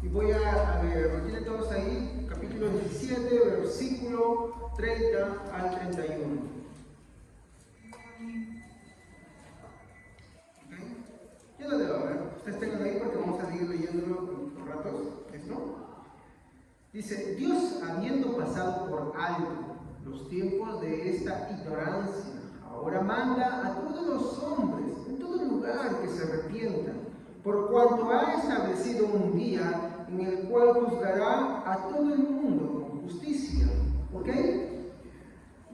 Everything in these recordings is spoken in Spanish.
Y voy a leer, ¿lo tienen todos ahí? Capítulo 17, versículo 30 al 31. ¿Okay? Yo lo debo ver. Ustedes tengan ahí porque vamos a seguir leyéndolo por ratos. ¿Listo? Dice, Dios, habiendo pasado por alto los tiempos de esta ignorancia, ahora manda a todos los hombres en todo lugar que se arrepientan, por cuanto ha establecido un día en el cual juzgará a todo el mundo con justicia. ¿Ok?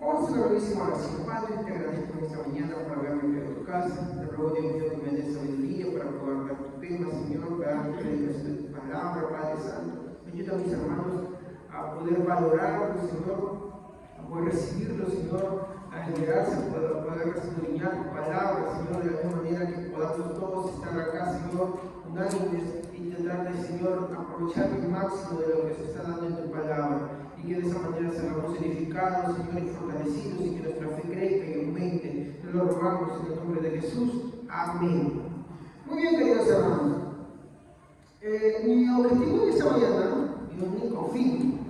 Vamos a hacer una brevísima oración. Padre, te agradezco en esta mañana por haberme ido a tu casa. Te ruego, Dios mío, que me des sabiduría para poder dar tu tema, Señor, para dar créditos de tu palabra, Padre Santo. Ayuda a mis hermanos a poder valorarlo, Señor, a poder recibirlo, Señor, a liberarse, a poder escudriñar tu palabra, Señor, de la misma manera que podamos todos estar acá, Señor, unánimes y tratar de, Señor, aprovechar el máximo de lo que se está dando en tu palabra. Y que de esa manera seamos edificados, Señor, y fortalecidos, y que nuestra fe crezca y aumente. Te lo rogamos en el nombre de Jesús. Amén. Muy bien, queridos hermanos. Mi objetivo de esta mañana, mi único fin,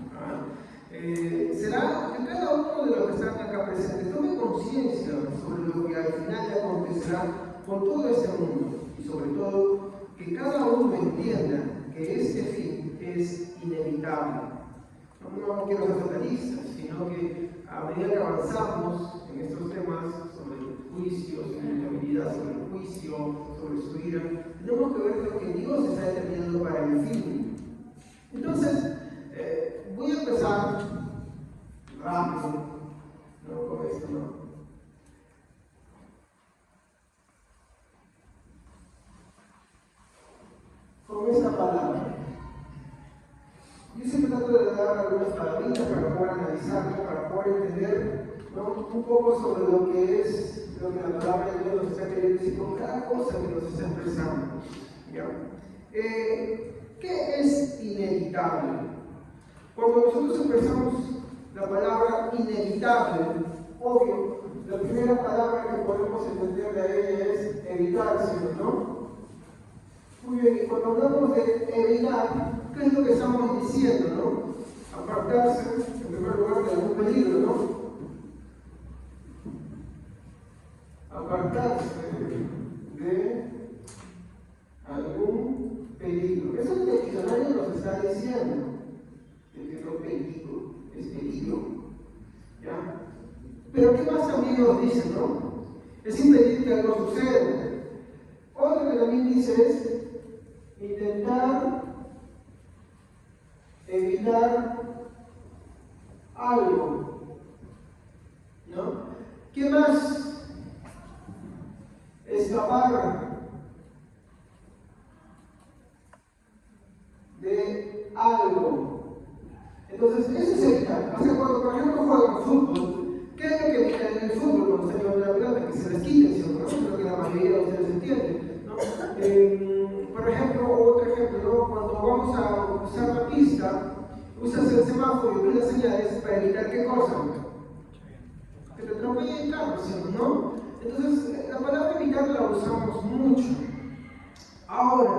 será que cada uno de los que están acá presentes tome conciencia sobre lo que al final acontecerá con todo este mundo. Y sobre todo, que cada uno entienda que este fin es inevitable. No quiero ser fatalista, sino que a medida que avanzamos en estos temas sobre el juicio, sobre la inevitabilidad, sobre el juicio, sobre su ira, tenemos que ver lo que Dios está determinando para el fin. Entonces, voy a empezar rápido, no con esto, no. Con esta palabra. Yo siempre trato de dar algunas palabritas para poder analizarlo, para poder entender, ¿no?, un poco sobre lo que es lo que la palabra de Dios nos está queriendo decir con cada cosa que nos está expresando. ¿Ya? ¿Qué es inevitable? Cuando nosotros expresamos la palabra inevitable, obvio, la primera palabra que podemos entender de ella es evitarse, ¿no? Muy bien, y cuando hablamos de evitar, ¿qué es lo que estamos diciendo, no? Apartarse, en primer lugar, de algún peligro, ¿no? Apartarse de algún peligro. Eso es lo que el diccionario nos está diciendo. El peligro es peligro. ¿Ya? Pero ¿qué más también nos dice, no? Es impedir que algo suceda. Otro que también dice es intentar evitar algo, ¿no? ¿Qué más? Escapar de algo. Entonces, eso es evitar. O sea, cuando por ejemplo juegan fútbol, ¿qué es lo que evitan en el fútbol cuando se llevan la pelota? Que se les quiten, ¿sí? ¿No? Creo que la mayoría de ustedes entienden, ¿no? Por ejemplo, otro ejemplo, ¿no? Cuando vamos a usar la pista, usas el semáforo y las señales para evitar ¿qué cosa? Que te atropellen el carro, ¿sí? ¿No? Entonces, la palabra evitar la usamos mucho. Ahora,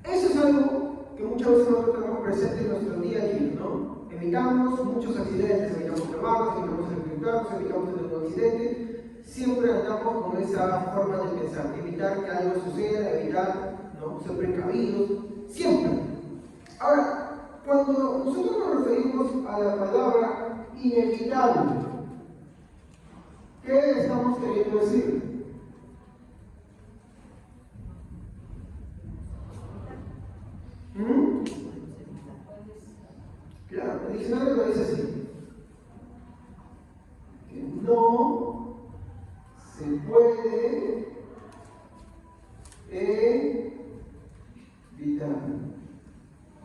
eso es algo que muchas veces nosotros tenemos presente en nuestro día a día, ¿no? Evitamos muchos accidentes, evitamos trabajos, evitamos electrocutarnos, evitamos un accidente. Siempre andamos con esa forma de pensar, evitar que algo suceda, evitar, ¿no?, ser precavidos, siempre. Ahora, cuando nosotros nos referimos a la palabra inevitable, ¿qué estamos queriendo decir? Claro, el diccionario lo dice así: que no se puede evitar.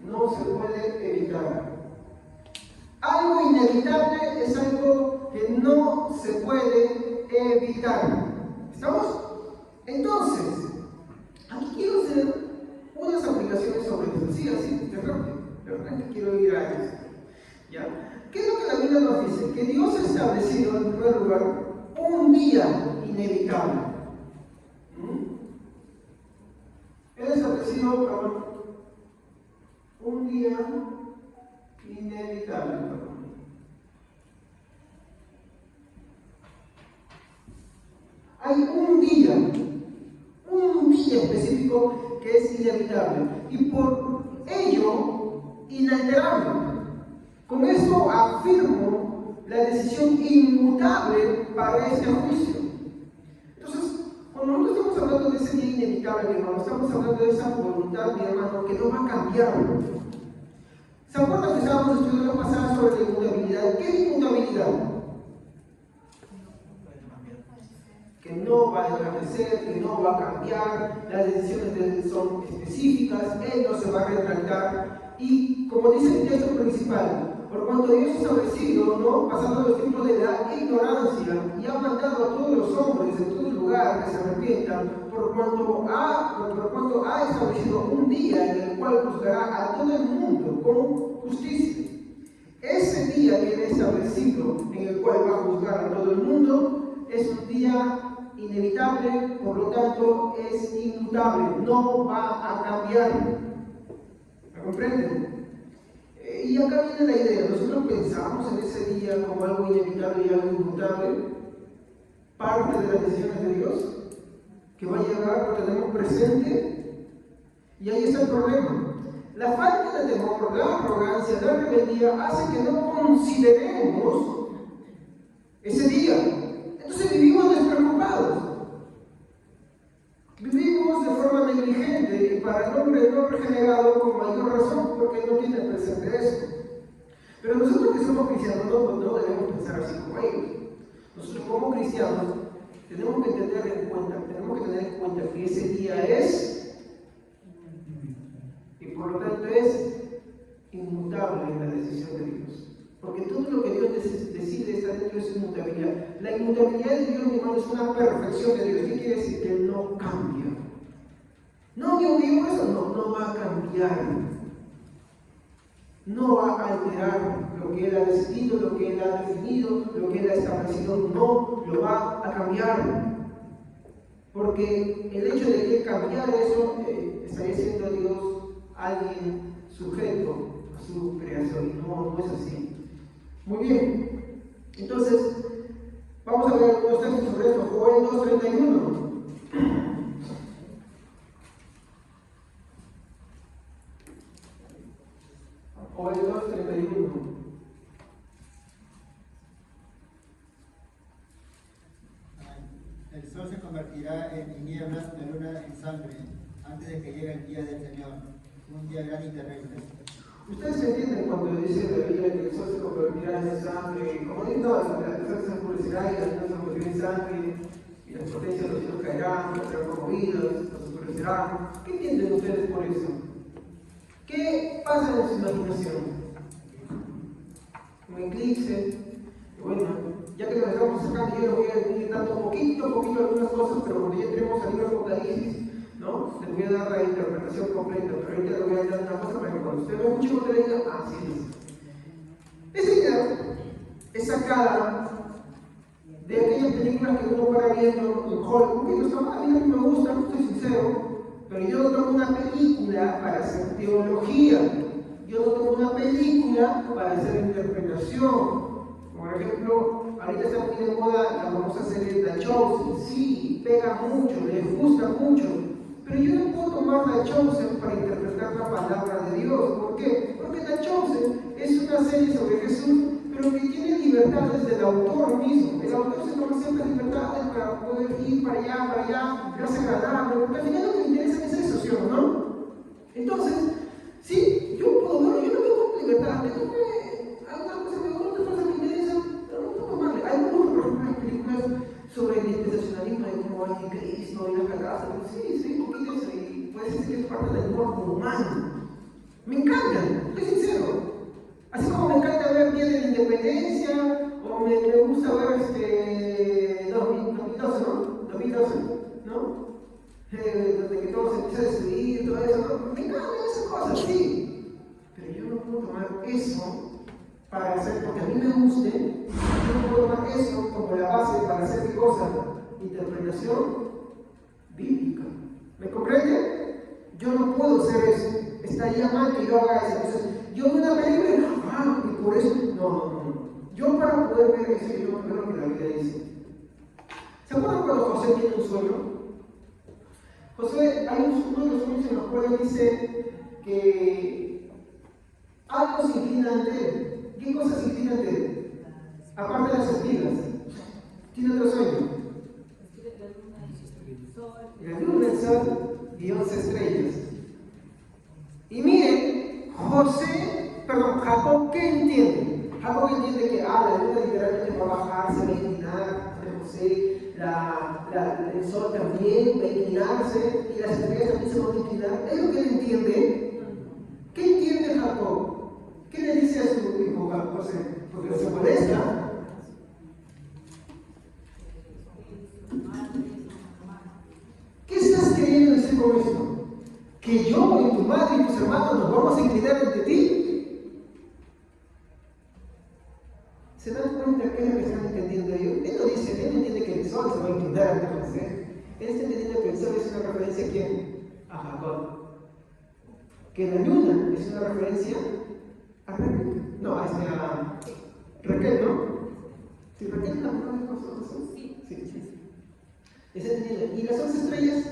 No se puede evitar. Algo inevitable es algo que no se puede evitar. ¿Estamos? Entonces, aquí quiero hacer unas aplicaciones sobre esto. Sí, así, de repente quiero ir a esto. ¿Ya? ¿Qué es lo que la Biblia nos dice? Que Dios ha establecido, en primer lugar, un día inevitable. Él ha establecido un día inevitable. Hay un día específico que es inevitable y por ello inalterable. Con esto afirmo la decisión inmutable para este juicio. Entonces, cuando nosotros estamos hablando de ese día inevitable, mi hermano, estamos hablando de esa voluntad, mi hermano, que no va a cambiar. ¿Se acuerdan que estábamos estudiando la pasada sobre la inmutabilidad? ¿Qué es inmutabilidad? Que no va a desvanecer, que no va a cambiar, las decisiones de él son específicas, él no se va a retractar. Y como dice el texto principal, por cuanto Dios ha establecido, ¿no?, pasando los tiempos de la ignorancia, y ha mandado a todos los hombres en todo lugar que se arrepientan, por cuanto ha establecido un día en el cual juzgará a todo el mundo con justicia. Ese día que él ha establecido, en el cual va a juzgar a todo el mundo, es un día inevitable, por lo tanto es inmutable, no va a cambiar. ¿Me comprenden? Y acá viene la idea, nosotros pensamos en ese día como algo inevitable y algo inmutable, parte de las decisiones de Dios, que va a llegar, lo tenemos presente, y ahí está el problema. La falta de temor, la arrogancia, la rebeldía hace que no consideremos ese día. Entonces vivimos despreocupados. Vivimos de forma negligente y para el hombre no regenerado con mayor razón porque no tiene presente eso. Pero nosotros que somos cristianos no debemos pensar así como ellos. Nosotros como cristianos tenemos que tener en cuenta que ese día es y por lo tanto es inmutable en la decisión de Dios. Porque todo lo que Dios decide está dentro de su inmutabilidad. La inmutabilidad de Dios, mi hermano, es una perfección de Dios. ¿Qué quiere decir? Que Él no cambia. No, Dios dijo eso, no va a cambiar. No va a alterar lo que Él ha decidido, lo que Él ha definido, lo que Él ha establecido. No lo va a cambiar. Porque el hecho de que cambiara eso estaría siendo Dios alguien sujeto a su creación. Y no es así. Muy bien, entonces vamos a ver algunos textos sobre esto. Joel 2:31. Joel 2:31. El sol se convertirá en tinieblas, la luna en sangre, antes de que llegue el día del Señor, un día grande y terrible. Ustedes entienden cuando dice la Biblia que el sol se convertirá en sangre, como dice, no, el sol se oscurecerá y la luna se convertirá en sangre, y las potencias de los cielos caerán, serán conmovidas, los oscurecerán. ¿Qué entienden ustedes por eso? ¿Qué pasa en su imaginación? Un eclipse. Bueno, ya que nos estamos sacando, yo les voy a ir dando poquito algunas cosas, pero cuando ya entremos al libro de Apocalipsis, ¿no?, les voy a dar la interpretación completa, pero ahorita les voy a dar una cosa para que cuando usted lo escuche, usted le diga, así es. Esa idea es sacada de aquellas películas que uno para viendo en Hollywood, que no está mal, a mí me gusta, estoy sincero, pero yo no tomo una película para hacer teología, yo no tomo una película para hacer interpretación. Por ejemplo, ahorita está muy de moda la famosa serie The Chosen, sí, pega mucho, les gusta mucho, pero yo no puedo tomar The Chosen para interpretar la palabra de Dios. ¿Por qué? Porque The Chosen es una serie sobre Jesús, pero que tiene libertades del autor mismo. El autor se toma siempre libertades para poder ir para allá, que hace agradable, porque al final lo que me interesa es eso, ¿sí o no? Entonces, sí, yo no veo con libertad, me tomo alguna cosa que otra cosa me interesa, pero no puedo tomarle. Hay algunas películas sobre el dispensacionalismo de cómo hay Cristo y la catástrofe, sí, un poquito eso, y puede ser que es parte del cuerpo humano. Me encantan, estoy sincero. Así como me encanta ver Día de la Independencia, o me gusta ver 2012, ¿no? Desde que todo se empieza a destruir, todo eso, ¿no? Me encantan esas cosas, sí. Pero yo no puedo tomar eso para hacer, porque a mí me guste, yo no puedo tomar eso como la base para hacer qué cosa, interpretación bíblica. ¿Me comprende? Yo no puedo hacer eso. Estaría mal que yo haga eso. Entonces, yo veo una película y por eso. No. Yo para poder ver eso, yo no creo que la Biblia dice. ¿Se acuerdan cuando José tiene un sueño? José, hay uno de los sueños en los cuales dice que algo se inclina ante él. ¿Qué cosa se inclina ante él? Aparte de las espigas. Tiene otro sueño. La luna, el sol y 11 estrellas. Y miren, Jacob, ¿qué entiende? Jacob entiende que la luna literalmente va a bajar, se va a inclinar, José, el sol también va a inclinarse y las estrellas también se van a inclinar. ¿Es lo que él entiende? ¿Qué entiende Jacob? ¿Qué le dice a su hijo José? Porque se molesta. ¿Qué estás queriendo decir con esto? ¿Que yo y tu madre y tus hermanos nos vamos a inclinar ante ti? ¿Se dan cuenta qué es lo que están entendiendo ellos? Él no dice, él no entiende que el sol se va a inclinar ante José. Él está entendiendo que el sol es una referencia a quién? A Jacob. Que la luna es una referencia a Rebeca. No, a Raquel, ¿no? ¿Sí, Raquel es la mujer de José? Sí. ¿Es entendido? ¿Y las 11 estrellas?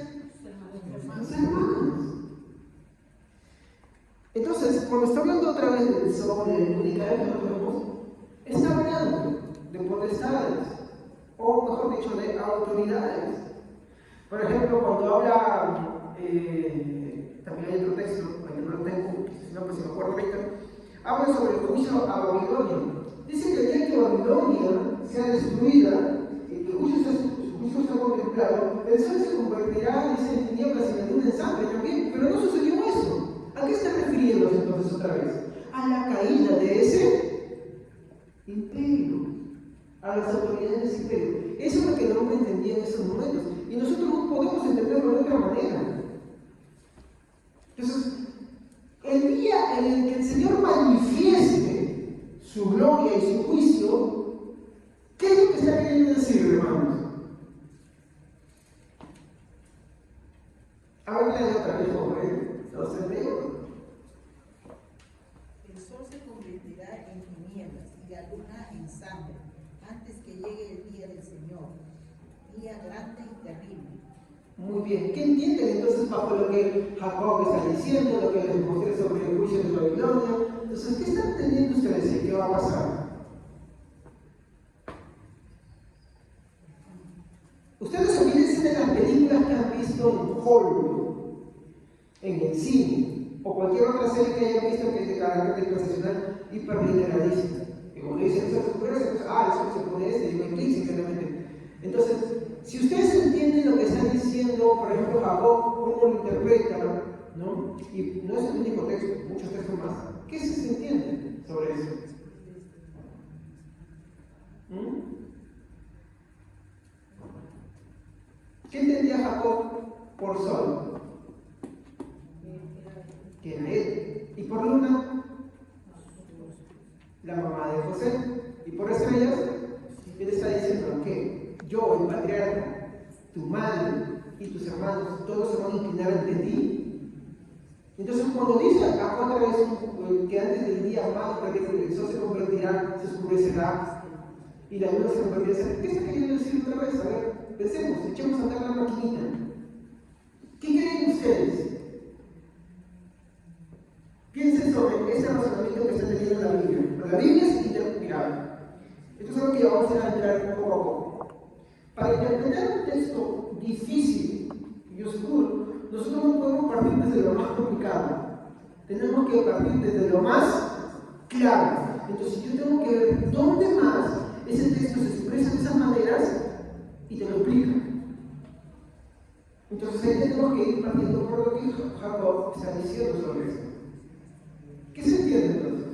Los hermanos. Entonces, cuando está hablando otra vez del sol, de comunicar que nosotros vemos, está hablando de potestades, o mejor dicho, de autoridades. Por ejemplo, cuando habla, también hay otro texto, que no lo tengo, si no, pues si me acuerdo ahorita, habla sobre el juicio a Babilonia. Dice que el día que Babilonia sea destruida, el juicio está contemplado, el sol se convertirá, dice, en tinieblas y la luna en sangre también, pero no sucedió eso. ¿A qué está refiriéndose entonces otra vez? A la caída de ese imperio, a las autoridades de ese imperio. Eso es lo que el hombre entendía en esos momentos, y nosotros no podemos entenderlo de otra manera. Entonces, el día en el que el Señor manifieste su gloria y su juicio, ¿qué es lo que está queriendo decir, hermanos? Háblale de otra vez, los hebreos. El sol se convertirá en tinieblas y la luna en sangre, antes que llegue el día del Señor, día grande y terrible. Muy bien, ¿qué entienden entonces bajo lo que Jacob está diciendo, lo que les mostré sobre el juicio de Babilonia? Entonces, ¿qué están entendiendo ustedes y qué va a pasar? Ustedes olvídense de las películas que han visto en Hollywood, en el cine, o cualquier otra serie que hayan visto que es de carácter internacional hiperliteralista. Y cuando dicen eso se ocurre, eso se pone y en clic simplemente. Entonces, si ustedes entienden lo que está diciendo, por ejemplo, Jacob, cómo lo interpreta, ¿no? Y no es el único texto, muchos textos más. ¿Qué se entiende sobre eso? ¿Qué entendía Jacob por sol? Que era él. ¿Y por luna? La mamá de José. ¿Y por estrellas? Él está diciendo que yo, el patriarca, tu madre y tus hermanos, todos se van a inclinar ante ti. Entonces, cuando dice acá otra vez que antes del día más terrible el sol se convertirá, se oscurecerá y la luna se convertirá, ¿qué está queriendo decir otra vez? A ver, pensemos, echemos a andar la maquinita. ¿Qué creen ustedes? Piensen sobre ese razonamiento que está teniendo la Biblia. La Biblia es interpretable. Esto es algo que vamos a entrar poco a poco. Para interpretar un texto difícil y oscuro, nosotros no podemos partir desde lo más complicado. Tenemos que partir desde lo más claro. Entonces yo tengo que ver dónde más ese texto se expresa de esas maneras y te lo explica. Entonces ahí tenemos que ir partiendo por lo que Jacob está diciendo sobre eso. ¿Qué se entiende entonces?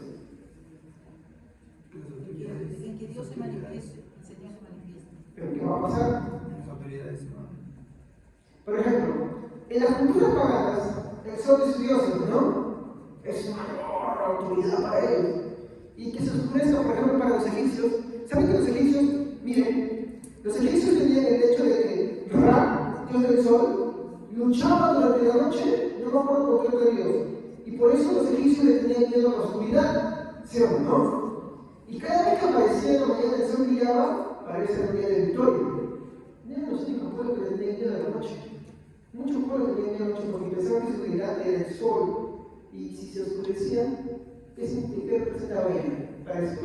En que Dios se manifieste, el Señor se manifieste. ¿Pero qué va a pasar? Las autoridades, Por ejemplo, en las culturas paganas, el sol es Dios, ¿no? Es una autoridad para ellos. Y que se oscurezca, por ejemplo, para los egipcios. ¿Saben que los egipcios, miren, los egipcios tenían el hecho de que Ra, Dios del sol, luchaba durante la noche, no me acuerdo por qué otro Dios. Y por eso los egipcios le tenían miedo a la oscuridad, ¿sí o no? Y cada vez que aparecía en la mañana el sol brillaba, parece el día de victoria. Eran los únicos pueblos que le tenían miedo a la noche. Muchos pueblos tenían miedo a la noche porque pensaban que su deidad era el sol. Y si se oscurecía, ¿qué representaba ella? Para ellos.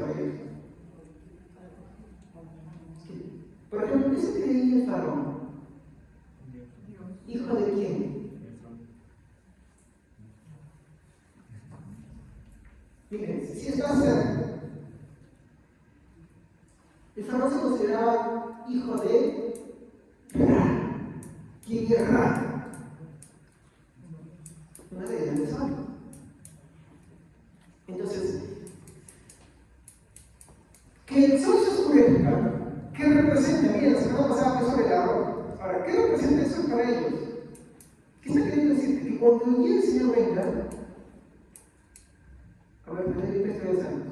Por ejemplo, ¿qué se creía el faraón? ¿Hijo de quién? Miren, si está cerca. El faraón se consideraba hijo de Ra. ¿Quién es Ra? Una deidad del sol. Entonces, que el sol se oscurezca, ¿qué representa? Miren, la semana pasada fue sobre la roca. Ahora, ¿qué representa el sol para ellos? ¿Qué está queriendo decir? Que cuando el día del Señor venga, a ver, desde el 3 años,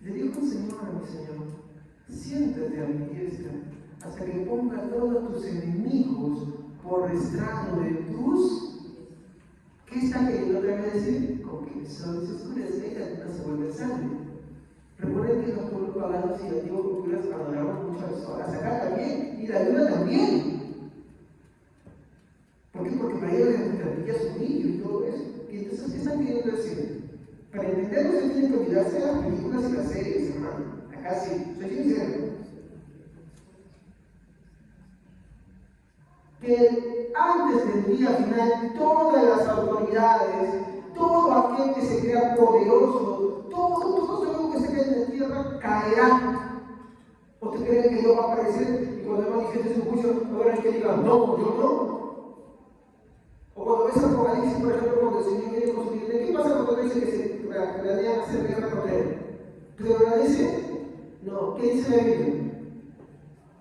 le dijo el Señor a mi Señor: siéntate a mi diestra hasta que ponga a todos tus enemigos por estrado de tus. ¿Qué está queriendo otra vez decir? Con que el sol se oscurece y la luna se vuelve sangre. Recuerden que los pueblos paganos y antiguas culturas adoraban mucho al sol, hasta acá también, y la luna también. ¿Por qué? Porque para ellos les transmitía su brillo y todo eso. Y entonces, ¿qué están queriendo decir? Para entenderlo, se tienen que olvidarse de las películas y las series, hermano. Acá sí, soy sincero. Que antes del día final, todas las autoridades, todo aquel que se crea poderoso, todo que se crea en la tierra caerá. ¿O te creen que Dios va a aparecer y cuando manifieste su juicio, va a haber el que diga, no, yo no? O cuando ves Apocalipsis, por ejemplo, cuando el Señor viene con su gente, ¿qué pasa cuando dice que se planean hacer guerra contra él? ¿Prevalece? No. ¿Qué dice la Biblia?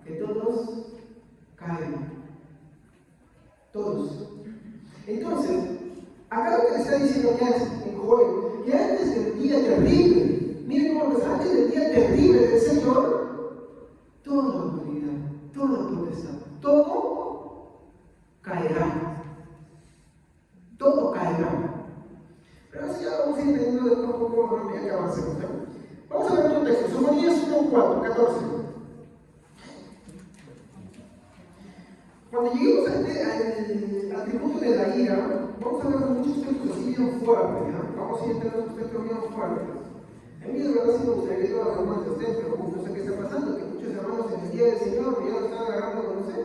Que todos caen. Todos. Entonces, acá lo que le está diciendo ya es en Joel, que antes del día terrible, miren cómo es, antes del día terrible del Señor, toda autoridad, toda potestad, todo caerá. Todo caerá. Pero así ya vamos a ir entendiendo de poco a medida que avancemos. Vamos a ver otro texto, Sofonías 1:4, 14. Cuando lleguemos al atributo de la ira, vamos a ver muchos textos así bien fuertes, ¿no? Vamos a ir entrando en textos bien fuertes. A mí de verdad sí me gustaría que todos los hermanos estén, pero no sé qué está pasando, que muchos hermanos en el día del Señor ya lo están agarrando con usted.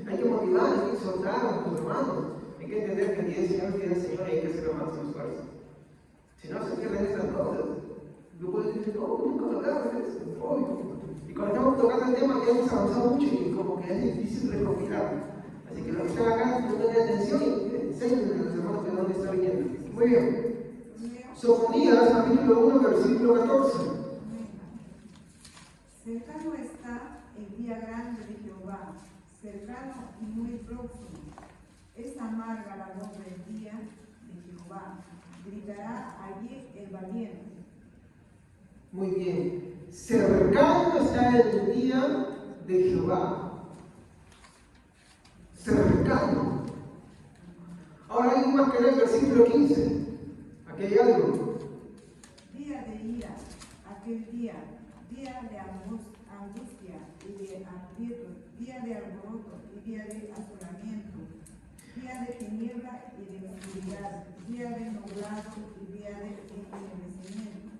Hay que motivar, hay que exhortar a nuestros hermanos. Hay que entender que el día del Señor es el día del Señor y hay que hacer lo más en esfuerzo. Si no, se pierden estas cosas. Tú puedes decir, no, nunca lo agarras, hoy. Y cuando estamos tocando el tema, ya hemos avanzado mucho y como que es difícil recopilarlo. Así que los que están acá, pongan atención y enseñen a los hermanos de dónde está viniendo. Muy bien. Sofonías, capítulo 1, versículo 14. Cercano está el día grande de Jehová, cercano y muy próximo. Es amarga la voz del día de Jehová, gritará allí el valiente. Muy bien. Cercano está el día de Jehová. Cercano. Ahora hay más que en el versículo 15. Aquí hay algo. Día de ira, aquel día de angustia y de aprieto, día de alboroto y día de asolamiento, día de tiniebla y de oscuridad, día de nublado y día de entumecimiento.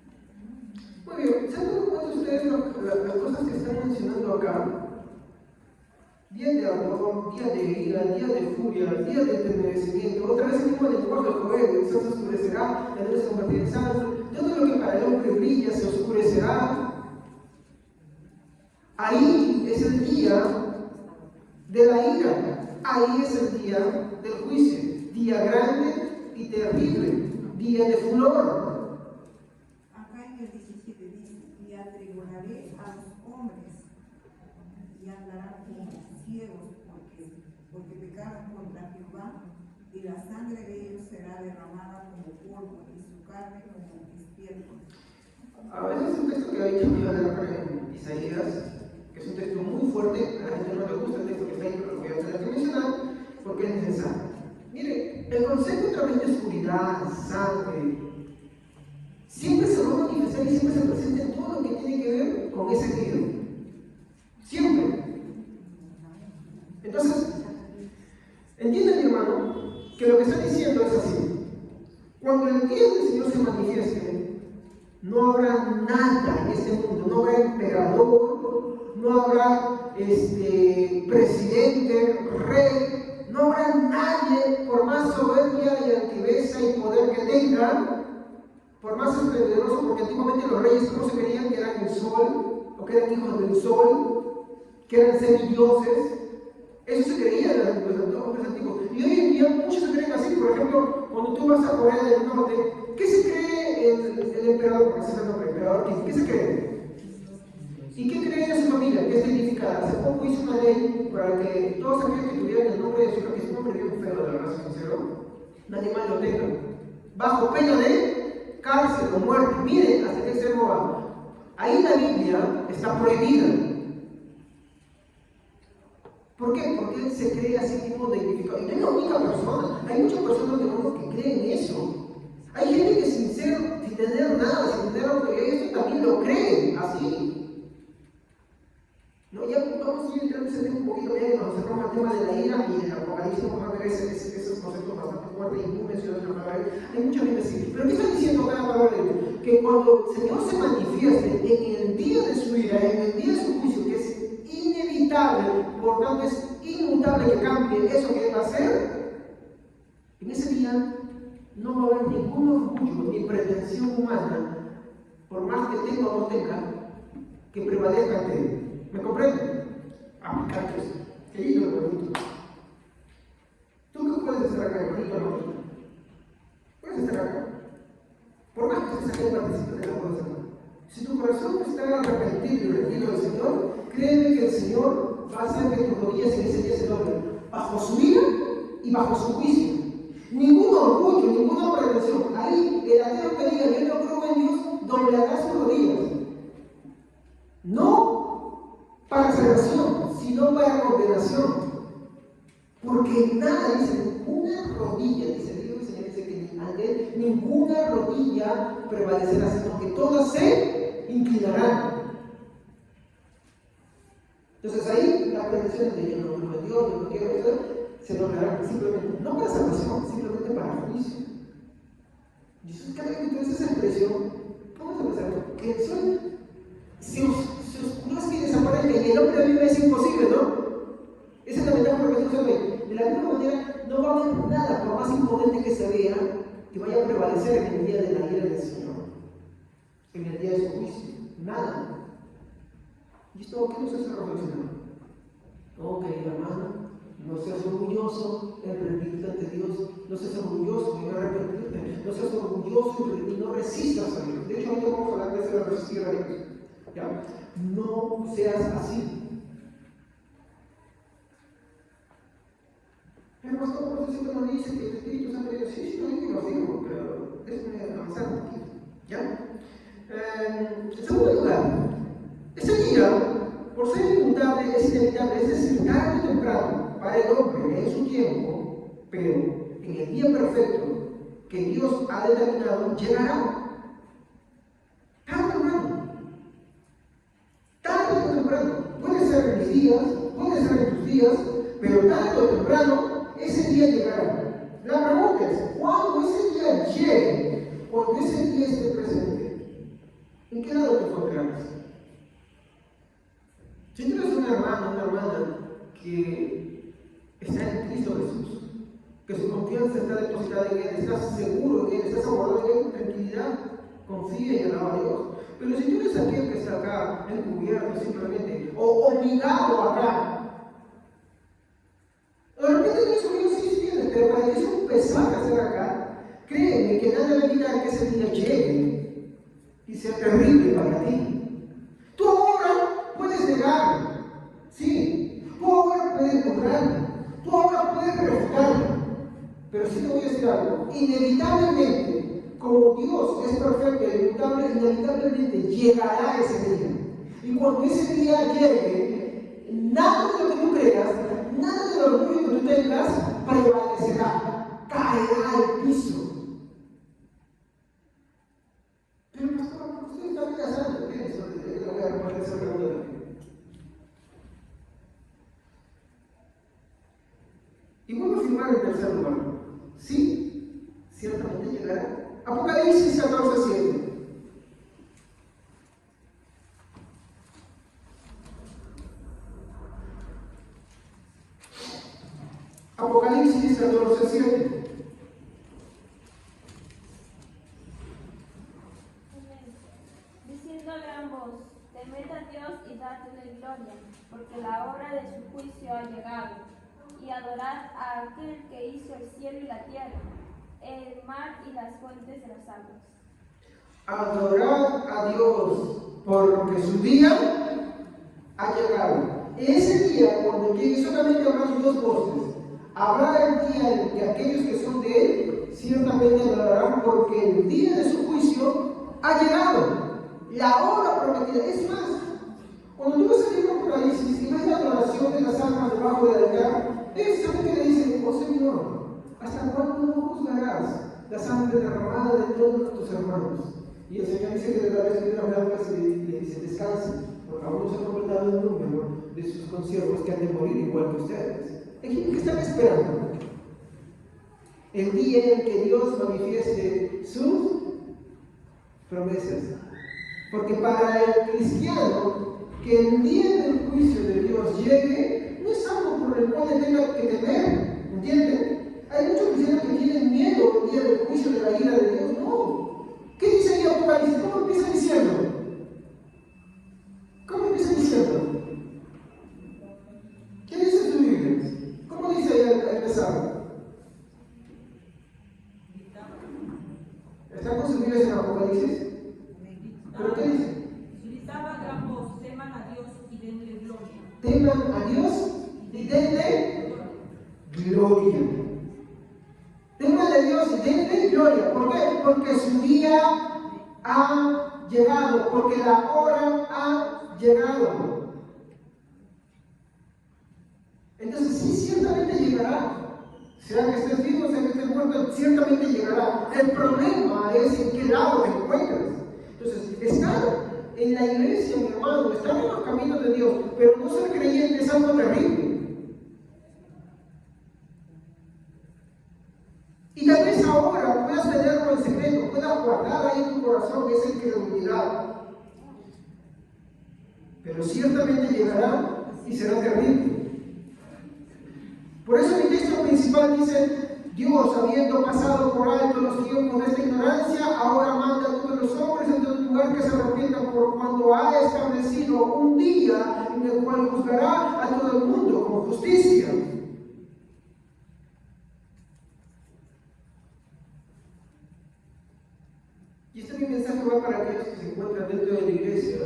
Muy bien, ¿se han dado cuenta ustedes las cosas que están mencionando acá? Día de ardor, día de ira, día de furia, día de entumecimiento. Otra vez el mismo lenguaje de Joel, el sol se oscurecerá, la luna se convertirá en sangre. Todo lo que para el hombre brilla se oscurecerá. Ahí es el día de la ira. Ahí es el día del juicio. Día grande y terrible. Día de furor. Acá en el 17 dice, y atribularé a los hombres y andarán como ciegos porque pecaron contra Jehová, y la sangre de ellos será derramada como polvo y su carne como estiércol. A veces es un texto que ha dicho que iba a leer en Isaías, que es un texto muy fuerte. A la gente no le gusta el texto que está ahí, pero lo voy a tener que mencionar porque es necesario. la sangre. Siempre se va a manifestar y siempre se presenta en todo lo que tiene que ver con ese día. Siempre. Entonces, entiende mi hermano que lo que está diciendo es así. Cuando el día del Señor se manifieste, no habrá nada en este mundo, no habrá emperador, no habrá presidente, rey, no habrá nadie, por más soberbia y altiveza y poder que tenga, por más esplendoroso, porque antiguamente los reyes no se creían que eran el sol, o que eran hijos del sol, que eran semidioses. Eso se creía de los hombres antiguos. Y hoy en día muchos se creen así. Por ejemplo, cuando tú vas a Corea del Norte, ¿qué se cree el emperador? Porque ese es el nombre, el emperador. ¿Qué se cree? ¿Y qué cree de su familia? ¿Qué es dignificada? Hace poco hizo una ley para que todos aquellos que tuvieran el nombre de su hija, que es un nombre bien feo, de verdad, sincero, nadie más lo tenga, bajo pena de cárcel o muerte. Miren hasta qué extremo va. Ahí la Biblia está prohibida. ¿Por qué? Porque él se cree así mismo dignificado. Y no es la única persona. Hay muchas personas que creen eso. Hay gente que sin tener nada, sin tener autoridad, eso también lo cree así. No, ya vamos a ir entrando ese tema un poquito, ya que nos acercamos al tema de la ira y del apocalipsis, vamos a ver esos conceptos bastante fuertes y muy mencionados en la palabra. Hay mucha gente así. Pero ¿qué está diciendo acá en la palabra de Dios? Que cuando el Señor se manifieste en el día de su ira, en el día de su juicio, que es inevitable, por tanto es inmutable que cambie eso que él va a hacer, en ese día no va a haber ningún orgullo ni pretensión humana, por más que tenga o no tenga, que prevalezca ante él. ¿Me comprenden? Aplicantes. Qué lindo, bonito. ¿Tú qué puedes estar acá, hermanito, hermanito? Puedes estar acá. Por más que estés acá y participes de la puedes hacer. Si tu corazón está arrepentido y rendido al Señor, créeme que el Señor va a hacer que tus rodillas en ese día se doblen bajo su ira y bajo su juicio. Ningún orgullo, ninguna pretensión. Ahí el ateo que diga yo no creo en Dios, doblará sus rodillas. No para salvación, sino para condenación. Porque nada, dice, una rodilla, dice Dios, el Señor dice que ante él ninguna rodilla prevalecerá, sino que todas se inclinarán. Entonces ahí la pretensión de yo no creo en Dios, yo no quiero eso, se logrará simplemente, no para salvación, simplemente para juicio. Y eso, cada vez que tú ves esa expresión, ¿cómo se pensar? Que el sol se oscurezca y desaparezca, y el hombre vive es imposible, ¿no? Esa es la metáfora que se usa hoy. De la misma manera, no va a haber nada, por más imponente que se vea, que vaya a prevalecer en el día de la ira del Señor, en el día de su juicio. Nada. ¿Y esto qué nos hace reflexionar? Oh, querido hermano, no seas orgulloso en rendirte ante Dios, no seas orgulloso en arrepentirte, no seas orgulloso y no resistas a Dios. De hecho, ahorita vamos a hablar de eso de resistir a Dios. ¿Ya? No seas así. Pero pastor, por eso siempre nos dice que el Espíritu Santo dice, sí, yo lo afirmo, pero déjenme avanzar un poquito. ¿Ya? En segundo lugar, ese día, por ser inmutable, es inevitable, es decir, tarde o temprano, para el hombre en su tiempo, pero en el día perfecto que Dios ha determinado, llegará. Tarde o temprano. Tarde o temprano. Puede ser en mis días, puede ser en tus días, pero tarde o temprano, ese día llegará. La pregunta es, ¿cuándo ese día llegue? Cuando ese día esté presente. ¿En qué lado te encontrarás? Si tú eres un hermano, una hermana que está en Cristo Jesús, que su confianza está depositada en Él, estás seguro en Él, estás abordado en Él con tranquilidad, confía y alaba a Dios. Pero si tú eres aquel que está acá, encubierto simplemente, o obligado acá, de repente Dios mío sí entiende, pero para que es un pesar hacer acá, créeme que nada va a evitar que ese día llegue y sea terrible para ti. Tú ahora puedes negarlo, sí, tú ahora puedes lograrlo, tú ahora puedes refutarlo, pero sí te voy a decir algo, inevitablemente, como Dios es perfecto e inmutable, inevitablemente llegará ese día. Y cuando ese día llegue, nada de lo que tú creas, nada de lo orgullo que tú tengas prevalecerá, caerá al piso. confirmar en tercer lugar. Sí, ciertamente llegará. Apocalipsis 14:7. Apocalipsis 14:7. Diciendo a gran voz, temed a Dios y dadle gloria, porque la hora de su juicio ha llegado, y adorad a aquel que hizo el cielo y la tierra, el mar y las fuentes de las aguas. Adorad a Dios, porque su día ha llegado. Ese día, cuando llegue, solamente habrá sus dos voces. Habrá el día en que aquellos que son de Él ciertamente adorarán, porque el día de su juicio ha llegado. La hora prometida. Es más, cuando tú vas a leer Apocalipsis y ves la adoración de las almas debajo del altar, es algo que le dicen: oh Señor, ¿hasta cuándo no juzgarás la sangre derramada de todos tus hermanos? Y el Señor dice que de la vez piedras blancas le dice: descansen, porque aún no se ha completado el número de sus consiervos que han de morir igual que ustedes. ¿Qué están esperando? El día en que Dios manifieste sus promesas. Porque para el cristiano, que el día del juicio de Dios llegue, no es algo por el cual le tenga que temer, ¿entienden? Hay muchos cristianos que tienen miedo el día del juicio de la ira de Dios. No. ¿Qué dice ahí Apocalipsis? ¿Cómo empieza diciendo? ¿Cómo empieza diciendo? ¿Qué dice su Biblia? ¿Cómo dice ahí al empezar? ¿Están con sus Biblias en Apocalipsis? ¿Pero qué dice? Gritaba a gran voz, teman a Dios y denle gloria. Teman a Dios y denle gloria. Teman a Dios y denle gloria. ¿Por qué? Porque su día ha llegado, porque la hora ha llegado. Entonces, sí, ciertamente llegará. Sea que estés vivo, sea que estés muerto, ciertamente llegará. El problema es en qué lado te encuentras. Entonces, estar en la iglesia, mi hermano, estar en los caminos de Dios, pero no ser creyente es algo terrible. Y tal vez ahora puedas tenerlo en secreto, puedas guardar ahí en tu corazón esa incredulidad. Pero ciertamente llegará y será terrible. Por eso mi texto principal dice: Dios, habiendo pasado por alto los tiempos de esta ignorancia, ahora manda a todos los hombres en todo lugar que se arrepientan, por cuando ha establecido un día en el cual juzgará a todo el mundo con justicia. Y este mi mensaje va para aquellos que se encuentran dentro de la iglesia,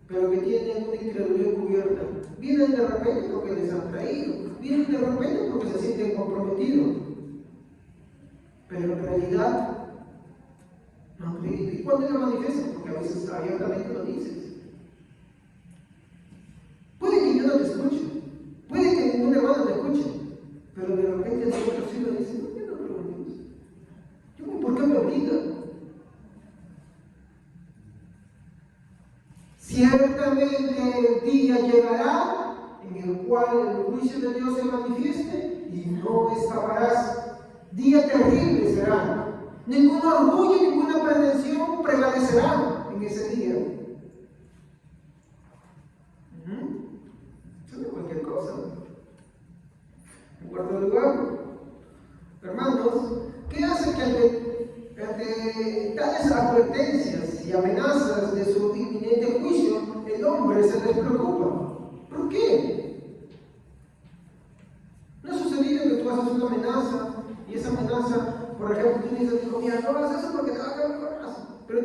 pero que tienen una incredulidad cubierta. Vienen de repente porque les han traído, vienen de repente porque se sienten comprometidos, pero en realidad no han creído. ¿Y cuándo lo manifiestan? Porque a veces abiertamente lo dices. Puede que yo no te escuche, puede que ningún hermano te escuche, pero de repente el otro sí lo dice: no, yo no pregunto. ¿Por qué me obligan? Ciertamente el día llegará en el cual el juicio de Dios se manifieste y no escaparás. Día terrible será. Ningún orgullo, ninguna pretensión prevalecerá en ese día. Eso no es cualquier cosa. En cuarto lugar, hermanos, ¿qué hace que ante tales advertencias y amenazas de su inminente juicio, el hombre se despreocupa? ¿Por qué? ¿No ha sucedido que tú haces una amenaza y esa amenaza, por ejemplo, tú dices: mira, no hagas eso porque te va a caer un corrazo? Pero,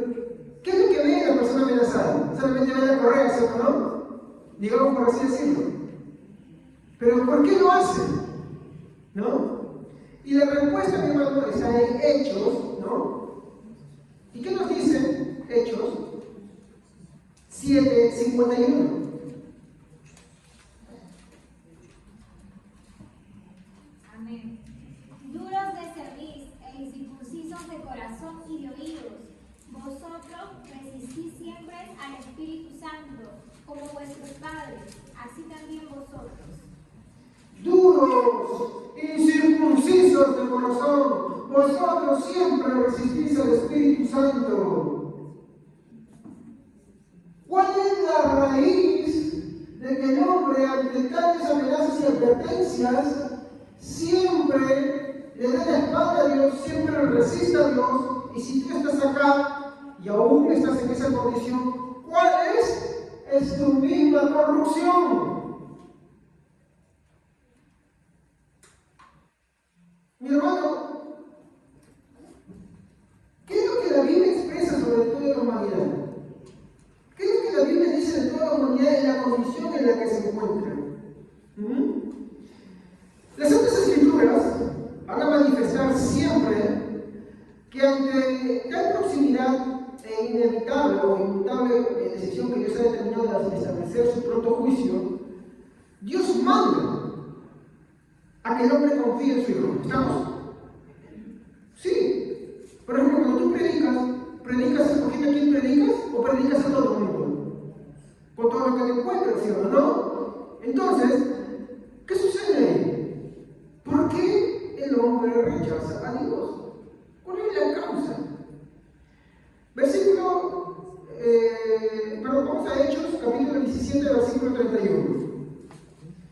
¿qué es lo que ve la persona amenazada? Solamente ve la correa, ¿cierto? ¿No? Digamos, por así decirlo. Pero, ¿por qué lo hace? ¿No? Y la respuesta, mi hermano, está en Hechos, ¿no? ¿Y qué nos dice Hechos 7:51? Amén. Duros de cerviz e incircuncisos de corazón y de oídos, vosotros resistís siempre al Espíritu Santo, como vuestros padres, así también vosotros. Duros, incircuncisos vosotros siempre resistís al Espíritu Santo. ¿Cuál es la raíz de que el hombre, ante tales amenazas y advertencias, siempre le dé la espalda a Dios, siempre le resista a Dios? Y si tú estás acá y aún estás en esa condición, ¿cuál es? Es tu misma corrupción. Mi hermano, ¿qué es lo que la Biblia expresa sobre toda la humanidad? ¿Qué es lo que la Biblia dice de toda la humanidad en la condición en la que se encuentra? Las Santas Escrituras van a manifestar siempre que ante tal proximidad e inevitable o inmutable decisión que Dios ha determinado de establecer su pronto juicio, Dios manda a que el hombre confíe en su Hijo. ¿Estamos? Sí. Por ejemplo, cuando tú ¿predicas escogiendo a quién predicas o predicas a todo el mundo? Con todo lo que te encuentras, ¿cierto? ¿No? Entonces, ¿qué sucede ahí? ¿Por qué el hombre rechaza a Dios? ¿Cuál es la causa? Vamos a Hechos, capítulo 17, versículo 31.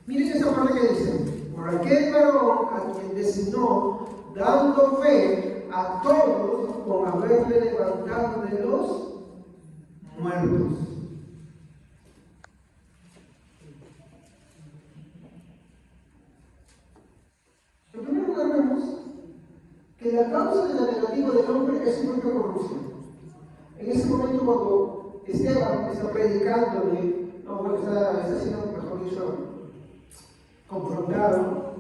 Miren esa parte que dice: por aquel varón a quien designó, dando fe a todos con haberle levantado de los muertos. En primer lugar, vemos que la causa de la negativa del hombre es su propia corrupción. En ese momento, cuando Esteban está predicándole, está siendo, mejor dicho, confrontado,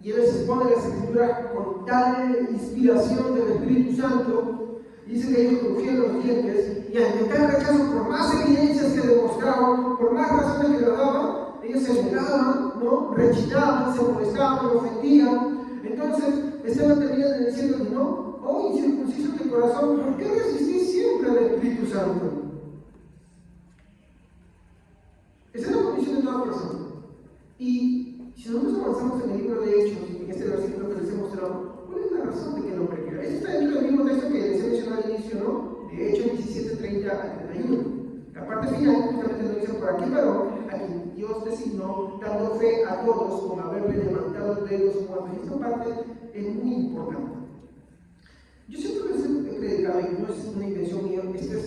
y él se expone las Escrituras con tal inspiración del Espíritu Santo, dice que ellos crujían los dientes, y ante tal rechazo, por más evidencias que demostraban, por más razones que le daban, ellos se negaban, ¿no? Rechinaban, se molestaban, ofendían. Entonces, Esteban termina diciendo: no, oh incircuncisos de corazón, ¿por qué resistís siempre al Espíritu Santo? Esa es la condición de toda persona. Y si nosotros avanzamos en el libro de Hechos, en este versículo que les he mostrado, ¿cuál es la razón de que el hombre quiera? Esto está dentro del mismo texto que les he mencionado al inicio, ¿no? De Hechos 17, 30 a 31. La parte final justamente nos dice: por aquel varón a quien Dios designó, dando fe a todos con haberle levantado de los muertos. Y esta parte es muy importante. Yo siempre les he predicado, y no es una invención mía, esta es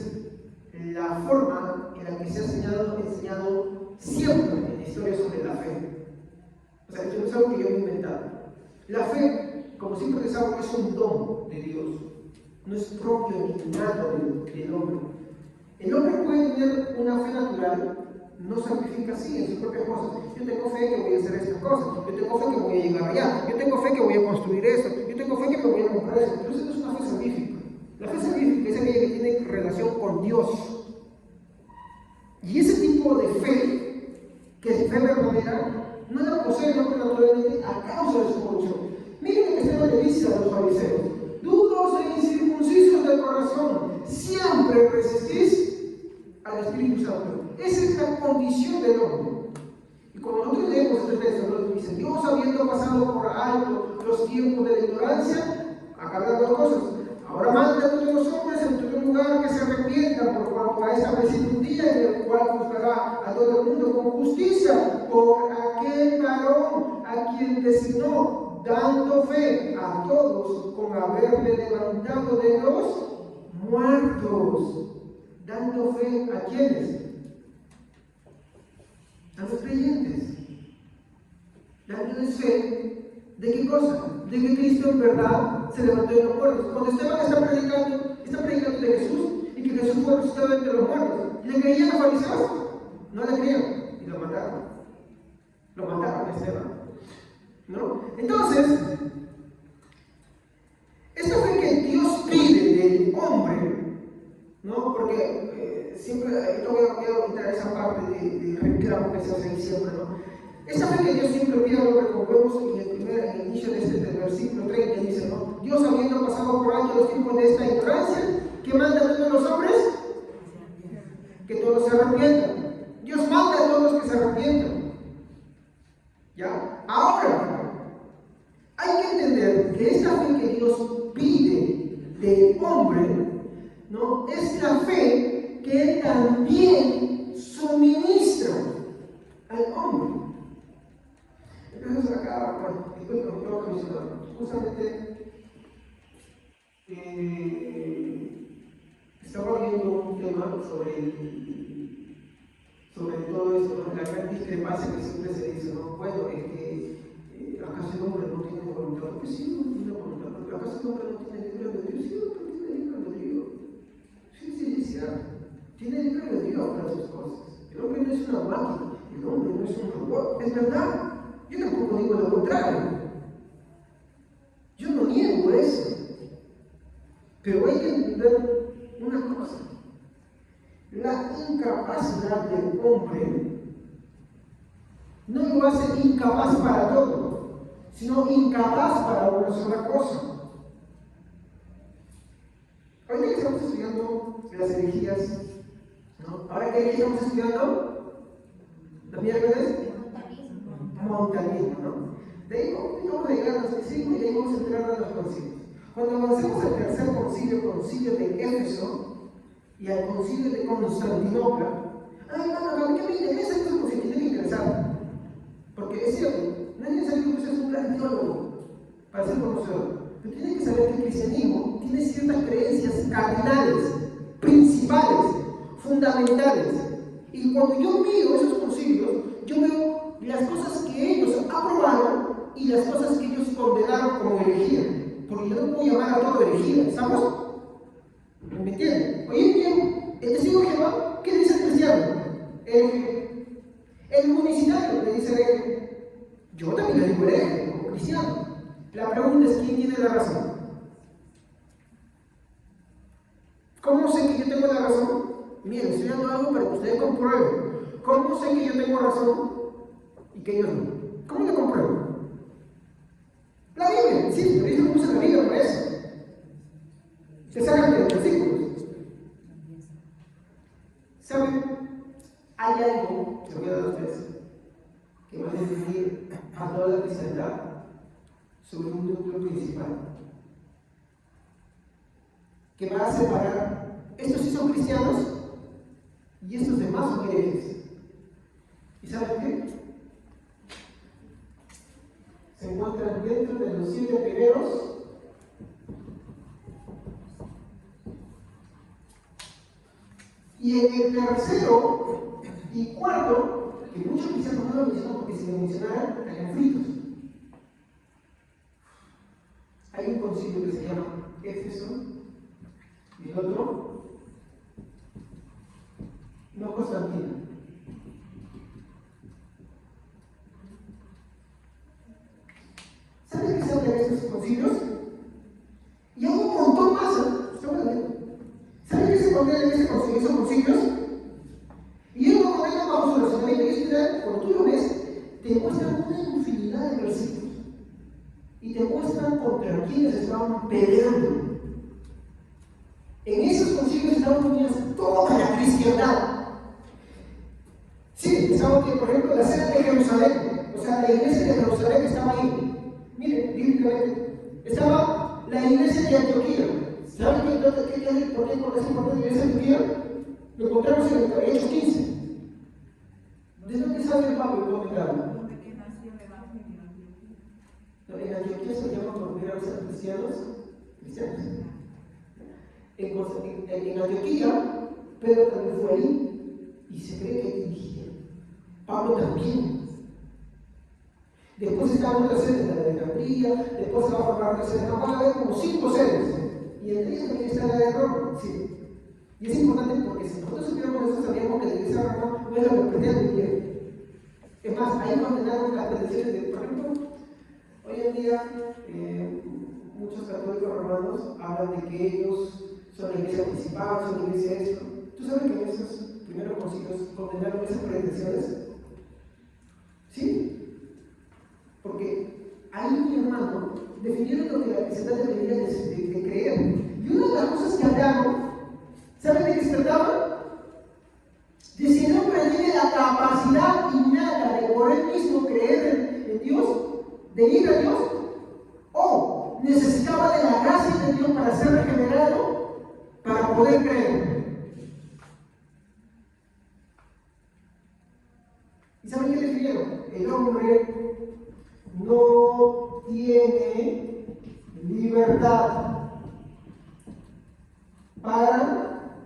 la forma en la que se ha enseñado siempre en la historia sobre la fe. O sea, esto no es algo que yo he inventado. La fe, como siempre les hago, es un don de Dios. No es propio ni innato del hombre. El hombre puede tener una fe natural, no sacrifica así en sus propias cosas. Yo tengo fe que voy a hacer estas cosas, yo tengo fe que voy a llegar allá, yo tengo fe que voy a construir esto, yo tengo fe que me voy a comprar esto. Pero eso no es una fe salvífica. La fe salvífica es aquella que tiene relación con Dios. Y ese tipo de fe, que es fe verdadera, no la posee el hombre naturalmente a causa de su corrupción. Miren lo que Esteban le dice a los fariseos: dudos e incircuncisos del corazón, siempre resistís al Espíritu Santo. Esa es la condición del hombre. Y cuando nosotros leemos este texto, nos dice: Dios, habiendo pasado por alto los tiempos de la ignorancia, acá hablan dos cosas. Ahora manda a todos los hombres en todo lugar que se arrepientan, por cuanto ha establecido un día en el cual juzgará a todo el mundo con justicia por aquel varón a quien designó, dando fe a todos con haberle levantado de los muertos. ¿Dando fe a quiénes? A los creyentes. Dándoles fe ¿de qué cosa? De que Cristo en verdad se levantó de los muertos. Cuando Esteban está predicando de Jesús y que Jesús fue resucitado entre los muertos. ¿Y le creían los fariseos? No le creían y lo mataron. Lo mataron a Esteban, ¿no? Entonces, esta fe que Dios pide del hombre, ¿no? Porque siempre, no voy a quitar esa parte de reclamo que se hace ahí siempre, ¿no? Esta fe que Dios siempre pide al hombre, como vemos en el inicio de este versículo 30, dice, ¿no? Dios, habiendo pasado por alto los tiempos de esta ignorancia, ¿qué manda a todos los hombres? Que todos se arrepientan. Dios manda a todos que se arrepientan. ¿Ya? Ahora, hay que entender entender que esta fe que Dios pide del hombre, ¿no? Es la fe que Él también suministra al hombre. Entonces acá, bueno, después lo tengo que mencionar. Justamente estaba viendo un tema sobre todo esto, la gran discrepancia que siempre se dice, ¿no? Bueno, es que ¿acaso el hombre no tiene voluntad? Porque sí, no tiene voluntad. Porque ¿acaso el hombre no tiene libre albedrío? Sí, el hombre tiene libre albedrío. Sí, es cierto. Tiene libre albedrío para sus cosas. El hombre no es una máquina, el hombre no es un robot. Es verdad. Yo tampoco digo lo contrario. Yo no niego eso. Pero hay que entender una cosa. La incapacidad del hombre no lo hace incapaz para todo, sino incapaz para una sola cosa. Ahorita que estamos estudiando las herejías, ¿no? ¿Ahora qué estamos estudiando? ¿Los miércoles? Montanismo, ¿no? De ahí vamos a llegar a los concilios y ahí vamos a entrar a los concilios. Cuando avancemos al tercer concilio de Éfeso, y al concilio de Constantinopla, ¿qué me interesa esto? Porque tiene que interesar. Porque es cierto, no es necesario que seas un gran teólogo para ser conocedor. Pero tienes que saber que el cristianismo tiene ciertas creencias cardinales, principales, fundamentales. Y cuando yo miro esos concilios, yo veo las cosas que ellos aprobaron y las cosas que ellos condenaron como herejía. Porque yo no puedo llamar a todo herejía, ¿estamos? ¿Me entienden? Hoy en día, el testigo de Jehová, ¿qué dice el cristiano? El municipio le dice hereje. Yo también le digo hereje, como cristiano. La pregunta es: ¿quién tiene la razón? ¿Cómo sé que yo tengo la razón? Miren, estoy dando algo para que ustedes comprueben. ¿Cómo sé que yo tengo razón y que ellos no? ¿Cómo lo compruebo? La Biblia, sí, pero ellos no usan la Biblia para eso. Se sacan de los versículos. ¿Saben? Hay algo que voy a dar a ustedes que va a definir a toda la cristiandad sobre un núcleo principal, que va a separar: estos sí son cristianos y estos demás son herejes. ¿Y saben qué? Se encuentran dentro de los 7 primeros. Y en el tercero y cuarto, que muchos cristianos no lo mencionan porque si lo mencionaran, estarían fritos. Hay un concilio que se llama Éfeso y el otro, no Constantino. ¿Saben qué se habla de estos concilios? Y hay un montón más, ¿estamos viendo? ¿Saben qué se condena en esos concilios? Y ellos lo condenan bajo su razonamiento. Y esto, cuando tú lo ves, te muestran una infinidad de versículos. Y te muestran contra quienes estaban peleando. En esos concilios estaban unidas toda la cristiandad. Sí, estaban, por ejemplo, la sede de Jerusalén. O sea, la iglesia de Jerusalén estaba ahí. Miren, bíblicamente. Estaba la iglesia de Antioquía. ¿Saben por qué es importante la iglesia de Antioquía? Lo encontramos en el Hechos 15. ¿De dónde sale el Pablo? ¿Dónde claro? ¿Dónde que nació el Evangelio? En Antioquía se llaman por primera vez a cristianos. En Antioquía, Pedro también fue ahí y se cree que dirigía. Pablo también. Después estaban otras sedes, la de Alejandría, después se va a formar otra sede. Van a haber como 5 sedes. Y entre ellas también está la de Roma. Sí. Y es importante porque si nosotros supiéramos eso, sabíamos que la iglesia de Roma no es lo que pretende vivir. Es más, ahí condenaron las pretensiones de, por ejemplo, hoy en día muchos católicos romanos hablan de que ellos son la iglesia principal, son la iglesia esto. ¿Tú sabes que en esos primeros concilios condenaron esas pretensiones? ¿Sí? Porque ahí, mi hermano, definieron lo que la cristiandad debería de creer. Y una de las cosas que hablaron, ¿saben de qué se trataba? De si el hombre tiene la capacidad innata de por él mismo creer en Dios, de ir a Dios, o poder creer. ¿Y saben qué le escribieron? El hombre no tiene libertad para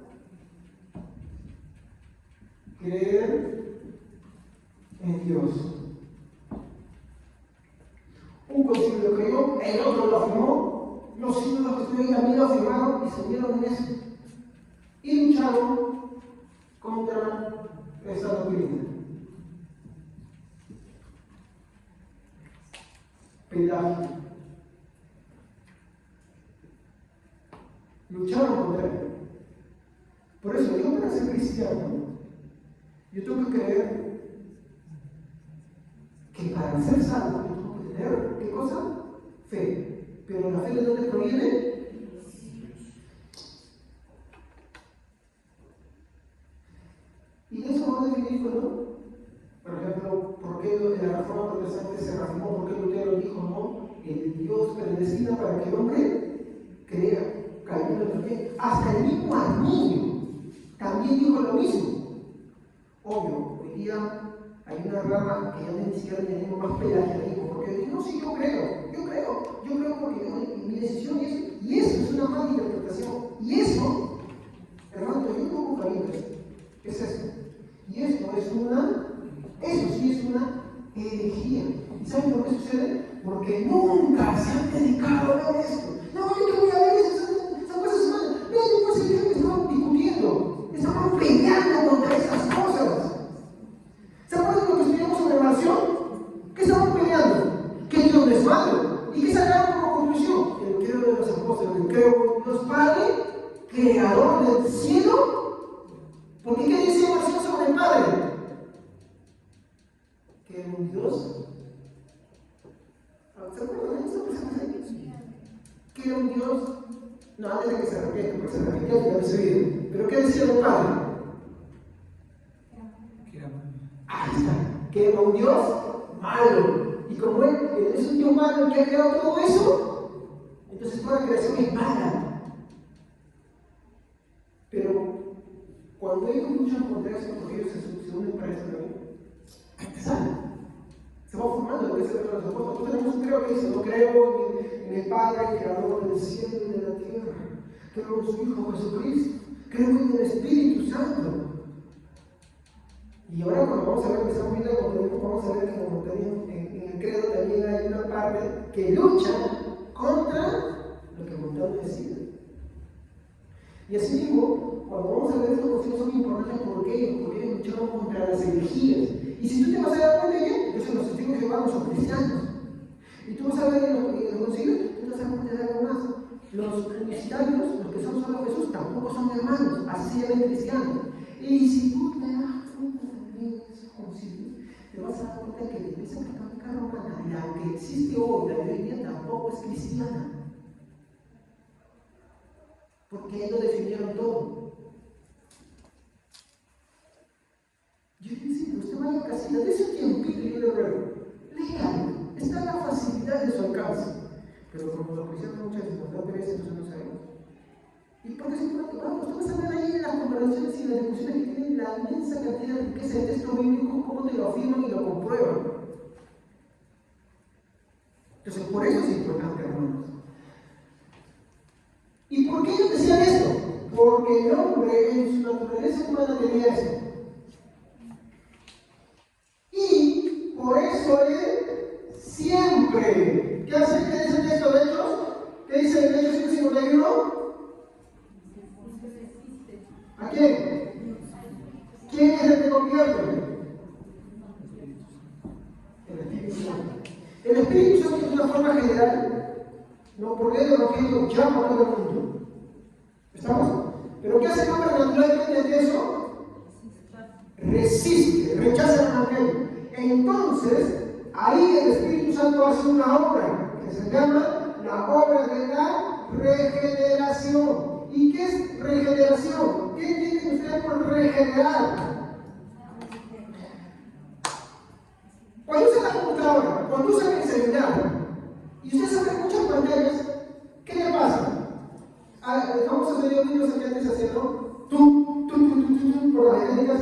creer en Dios. Un concilio lo creyó, el otro lo afirmó, los sínodos que estuvieron también lo afirmaron y se unieron en eso. Y lucharon contra esa doctrina. Pelagio. Lucharon contra él. Por eso, yo para ser cristiano, yo tengo que creer que para ser salvo, yo tengo que tener, ¿qué cosa? Fe. Pero la fe de dónde proviene? Y de eso vamos a definir, ¿no? Por ejemplo, ¿por qué la reforma protestante se reformó? ¿Por qué Lutero dijo no? El Dios predestina para que el hombre crea. Calvino también. Hasta el mismo Arminio también dijo lo mismo. Obvio, hoy día hay una rama que ya ni siquiera tenemos más pelagianismo, porque dice, no, sí, yo creo porque mi decisión es eso. Y eso es una mala interpretación. Y eso, hermano, yo no pongo camino esto. Es eso. Y esto es eso sí es una herejía. ¿Y saben por qué sucede? Porque nunca se han dedicado a ver esto. No, yo que voy a ver esas cosas malas. Vean después el que estaban discutiendo, estaban peleando contra esas cosas. ¿Se acuerdan de lo que estudiamos sobre oración? ¿Qué estaban peleando? Que Dios no es malo. ¿Y qué sacaron como conclusión? El credo de los apóstoles, el credo de Dios Padre, creador del cielo. Porque ¿qué decía oración sobre el Padre? Que era un Dios. ¿Se acuerdan de eso? Que era un Dios. No, antes de que se arrepiente, porque se arrepintió al final de su vida. Pero ¿qué decía el Padre? Ahí está. Que era un Dios malo. Y como él es un Dios malo el que ha creado todo eso, entonces toda la creación es mala. Pero cuando ellos luchan contra eso, porque ellos se unen para eso también, se va formando lo que es el de los apóstoles. Nosotros tenemos un creo que dice, no creo en el Padre, creador del cielo y de la tierra. Creo en su Hijo Jesucristo. Creo en el Espíritu Santo. Y ahora cuando vamos a ver que estamos viendo el contenido, vamos a ver que como en el credo también hay una parte que lucha contra lo que Montano decía. Y así mismo, cuando vamos a ver estos concilios son importantes porque ellos lucharon contra las herejías. Y si tú te vas a dar cuenta de ello, entonces los testigos de Jehová no son cristianos. Y tú vas a ver en los concilios, tú te vas a dar cuenta de algo más. Los cristianos, los que son solo Jesús, tampoco son hermanos, así se llaman cristianos. Y si tú te das cuenta también de esos concilios, te vas a dar cuenta que la Iglesia Católica Romana, la que existe hoy, la de hoy día, tampoco es cristiana. Porque ellos definieron todo. Yo le digo, usted vaya a casita, de ese tiempito yo le ruego, léalo, está la facilidad de su alcance. Pero como los cristianos muchas veces nos da pereza, entonces no sabemos. ¿Y por qué es importante? Bueno, tú vas a ver ahí en las conversaciones y las discusiones que tienen la inmensa cantidad de riqueza del texto bíblico, cómo te lo afirman y lo comprueban. Entonces, por eso es importante, hermanos. ¿Y por qué ellos decían esto? Porque el hombre en su naturaleza humana tenía esto. Y por eso él siempre, ¿qué hace? ¿Qué dice el texto de Hechos? ¿Qué dice el Hechos 5:51? ¿A quién? ¿Quién es el que convierte? El Espíritu Santo. El Espíritu Santo es una forma general, no por medio del Evangelio llama a todo el mundo. ¿Estamos? ¿Pero qué hace el hombre naturalmente de eso? Resiste, rechaza el Evangelio. Entonces, ahí el Espíritu Santo hace una obra que se llama la obra de la regeneración. ¿Y qué es regeneración? ¿Qué entienden ustedes por regenerar? Cuando usa la computadora, cuando usa el celular, y usted sabe muchas pantallas, ¿qué le pasa? Vamos a hacer videos que antes hacían, por las genéricas.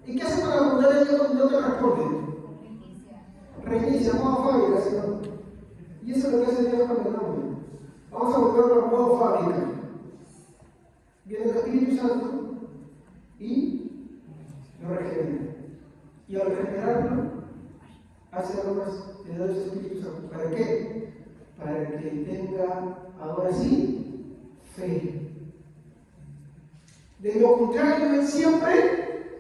¿Y qué hace para responder ella cuando no te responde? Reinicia, modo fábrica, ¿sí? Y eso es lo que hace Dios con el nombre. Vamos a volverlo a modo fábrica. Viene el Espíritu Santo y lo regenera. Y al regenerarlo, hace algo más, le da el Espíritu Santo. ¿Para qué? Para que tenga, ahora sí, fe. De lo contrario, él siempre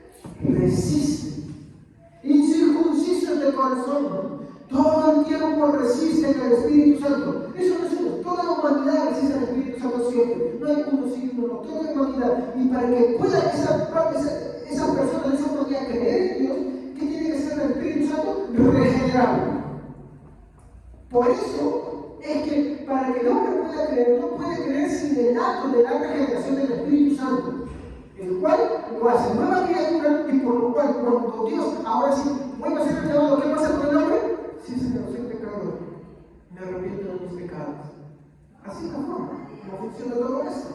resiste. Incircuncisos de corazón, todo el tiempo resisten al Espíritu Santo. Eso no es uno, toda la humanidad resiste al Espíritu Santo siempre. No hay uno, sí, uno, no, toda la humanidad. Y para que pueda esa persona de esa humanidad creer en Dios, ¿qué tiene que hacer el Espíritu Santo? Regenerarlo. Por eso es que para que el hombre pueda creer, no puede creer sin el acto de la regeneración del Espíritu Santo, el cual lo hace nueva criatura y por lo cual cuando Dios ahora sí vuelve a ser el llamado, ¿qué pasa con el hombre? Sí, Señor, soy pecador, me arrepiento de mis pecados. Así es la forma, no funciona todo eso.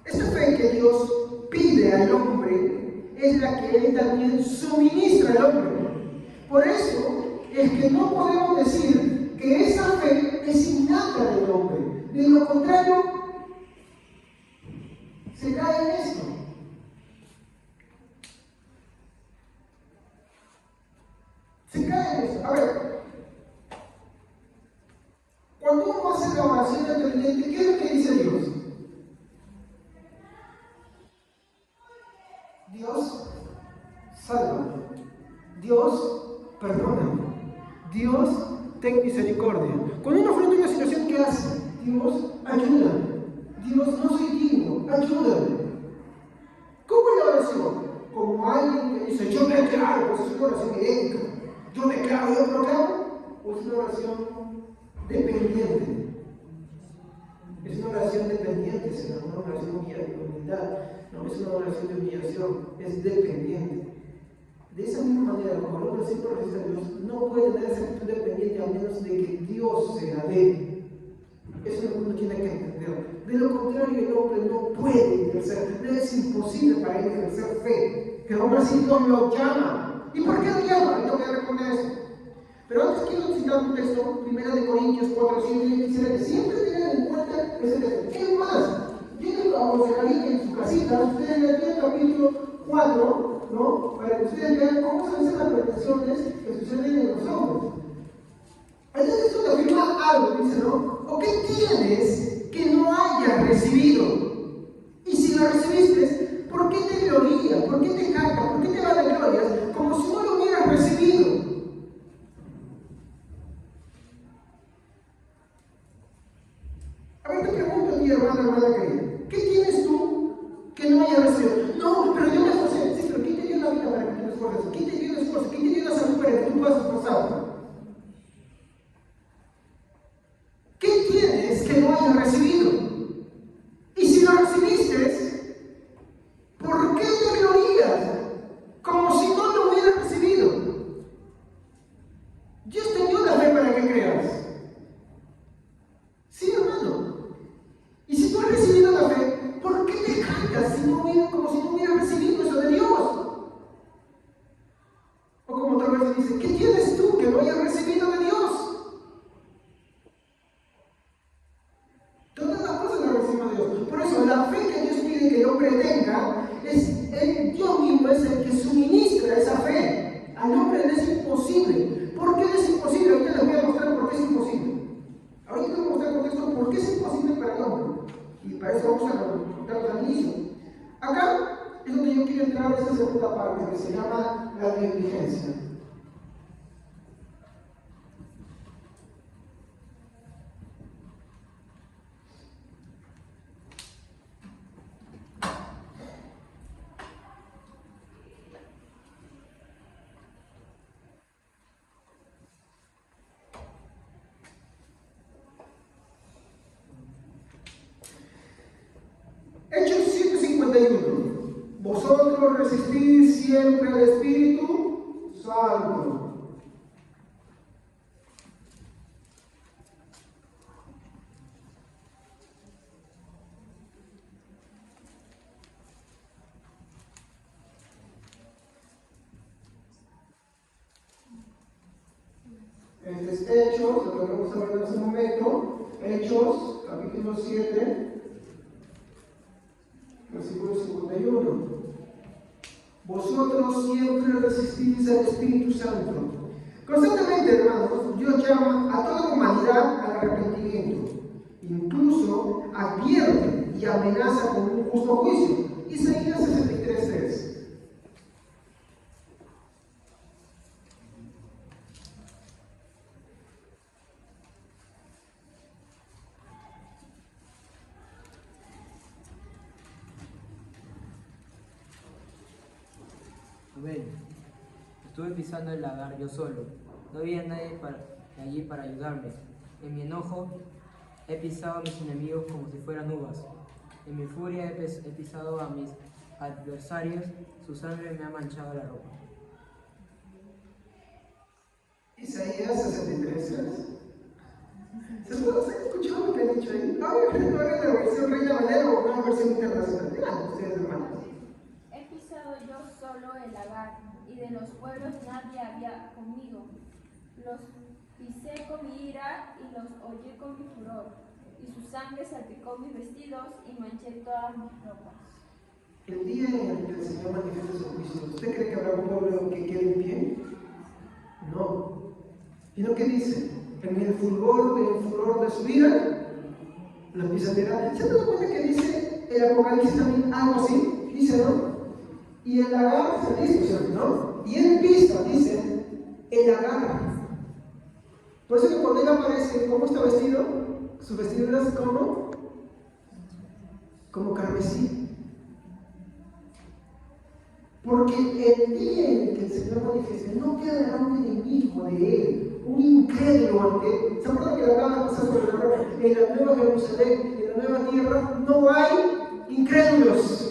Esa fe que Dios pide al hombre es la que Él también suministra al hombre. Por eso es que no podemos decir que esa fe es innata del hombre. De lo contrario, se cae en esto. Se cae en esto. A ver, cuando uno hace la oración inteligente, ¿qué es lo que dice Dios? Dios salva. Dios perdona. Dios ten misericordia. Cuando uno afronta una situación, ¿qué hace? Dios ayuda. Dios, no soy digno, ayúdame. ¿Cómo es la oración? Como alguien que dice, yo declaro, pues es una oración ética. Yo declaro, yo proclamo. O es una oración dependiente. Es una oración dependiente, sino una oración de humildad. No es una oración de humillación, es dependiente. De esa misma manera, como el hombre siempre resiste a Dios, no puede tener esa actitud dependiente a menos de que Dios sea de él. Eso es lo que uno tiene que entender. De lo contrario, el hombre no puede ejercer, no es imposible para él ejercer fe. Que el hombre sí Dios lo llama. ¿Y por qué lo llama? Y no voy a responder eso. Pero antes quiero citar un texto, 1 Corintios 4, 7 y 17, que siempre tienen en cuenta ese texto. ¿Qué más? Yo les aconsejaría que en su casita ustedes lean el capítulo 4, ¿no? Para que ustedes vean cómo se hacen las pretensiones que suceden en los hombres. Entonces esto te afirma algo, dice, ¿no? ¿O qué tienes que no hayas recibido? Y si lo recibiste, ¿por qué te glorías? ¿Por qué te jactas? ¿Por qué te vas de glorias? Como si no lo hubieras recibido. A ver, te pregunto a ti, hermana querida, ¿qué tienes tú que no hayas recibido? No, pero yo me esforcé. Sí, pero ¿quién te dio la vida para que tú te esfuerces? ¿Quién te dio el esfuerzo? ¿Quién te dio la salud para que tú puedas esforzarte? ¿Qué tienes que no hayas recibido? Y si lo recibiste, ¿por qué te glorías? Como si no lo hubieras recibido. Dios te dio la fe para que creas. Sí, hermano. Y si tú has recibido la fe, ¿por qué te jactas como si no hubieras recibido eso de Dios? O como otra vez dice, ¿qué tienes tú que no hayas recibido de Dios? Todas las cosas las recibimos de Dios. Por eso la fe que Dios pide que el hombre tenga, Dios mismo es el que suministra esa fe. Al hombre le es imposible. ¿Por qué es imposible? Ahorita les voy a mostrar por qué es imposible. Ahorita les voy a mostrar el contexto por qué es imposible para el hombre. Y para eso vamos a contarlo al inicio. Acá es donde yo quiero entrar a esa segunda parte que se llama la negligencia. Hechos 7:51. Vosotros resistís siempre al Espíritu Santo. lo que vamos a ver en este momento, Hechos, capítulo 7, versículo 51. Vosotros siempre resistís al Espíritu Santo. Constantemente, hermanos, Dios llama a toda la humanidad al arrepentimiento. Incluso advierte y amenaza con un justo juicio. Isaías 63:3. Ven, estuve pisando el lagar yo solo, no había nadie allí para ayudarme. En mi enojo he pisado a mis enemigos como si fueran uvas. En mi furia he pisado a mis adversarios, su sangre me ha manchado la ropa. Isaías 63:3. ¿Se puede escuchar lo que ha dicho ahí? Ahora que no hagan la versión Reina Valera o una versión internacional. Vean ustedes, hermanos. He pisado yo solo el lagar, y de los pueblos nadie había conmigo. Los pisé con mi ira y los hollé con mi furor, y su sangre salpicó mis vestidos y manché todas mis ropas. El día en el que el Señor manifieste su juicio, ¿usted cree que habrá un pueblo que quede en pie? No. ¿Y no qué dice? En el furor de su ira, los pisoteará. ¿Se han dado cuenta que dice el Apocalipsis también algo así? Dice, ¿no? Y el lagar se dice, ¿no? Y él pisa, dice, el lagar. Por eso que cuando él aparece, ¿cómo está vestido? Su vestidura es como carmesí. Porque el día en el que el Señor manifieste, no quedará un enemigo de él, un incrédulo ante. ¿Se acuerdan que la palabra pasada sobre la ropa? En la nueva Jerusalén, en la nueva tierra, no hay incrédulos.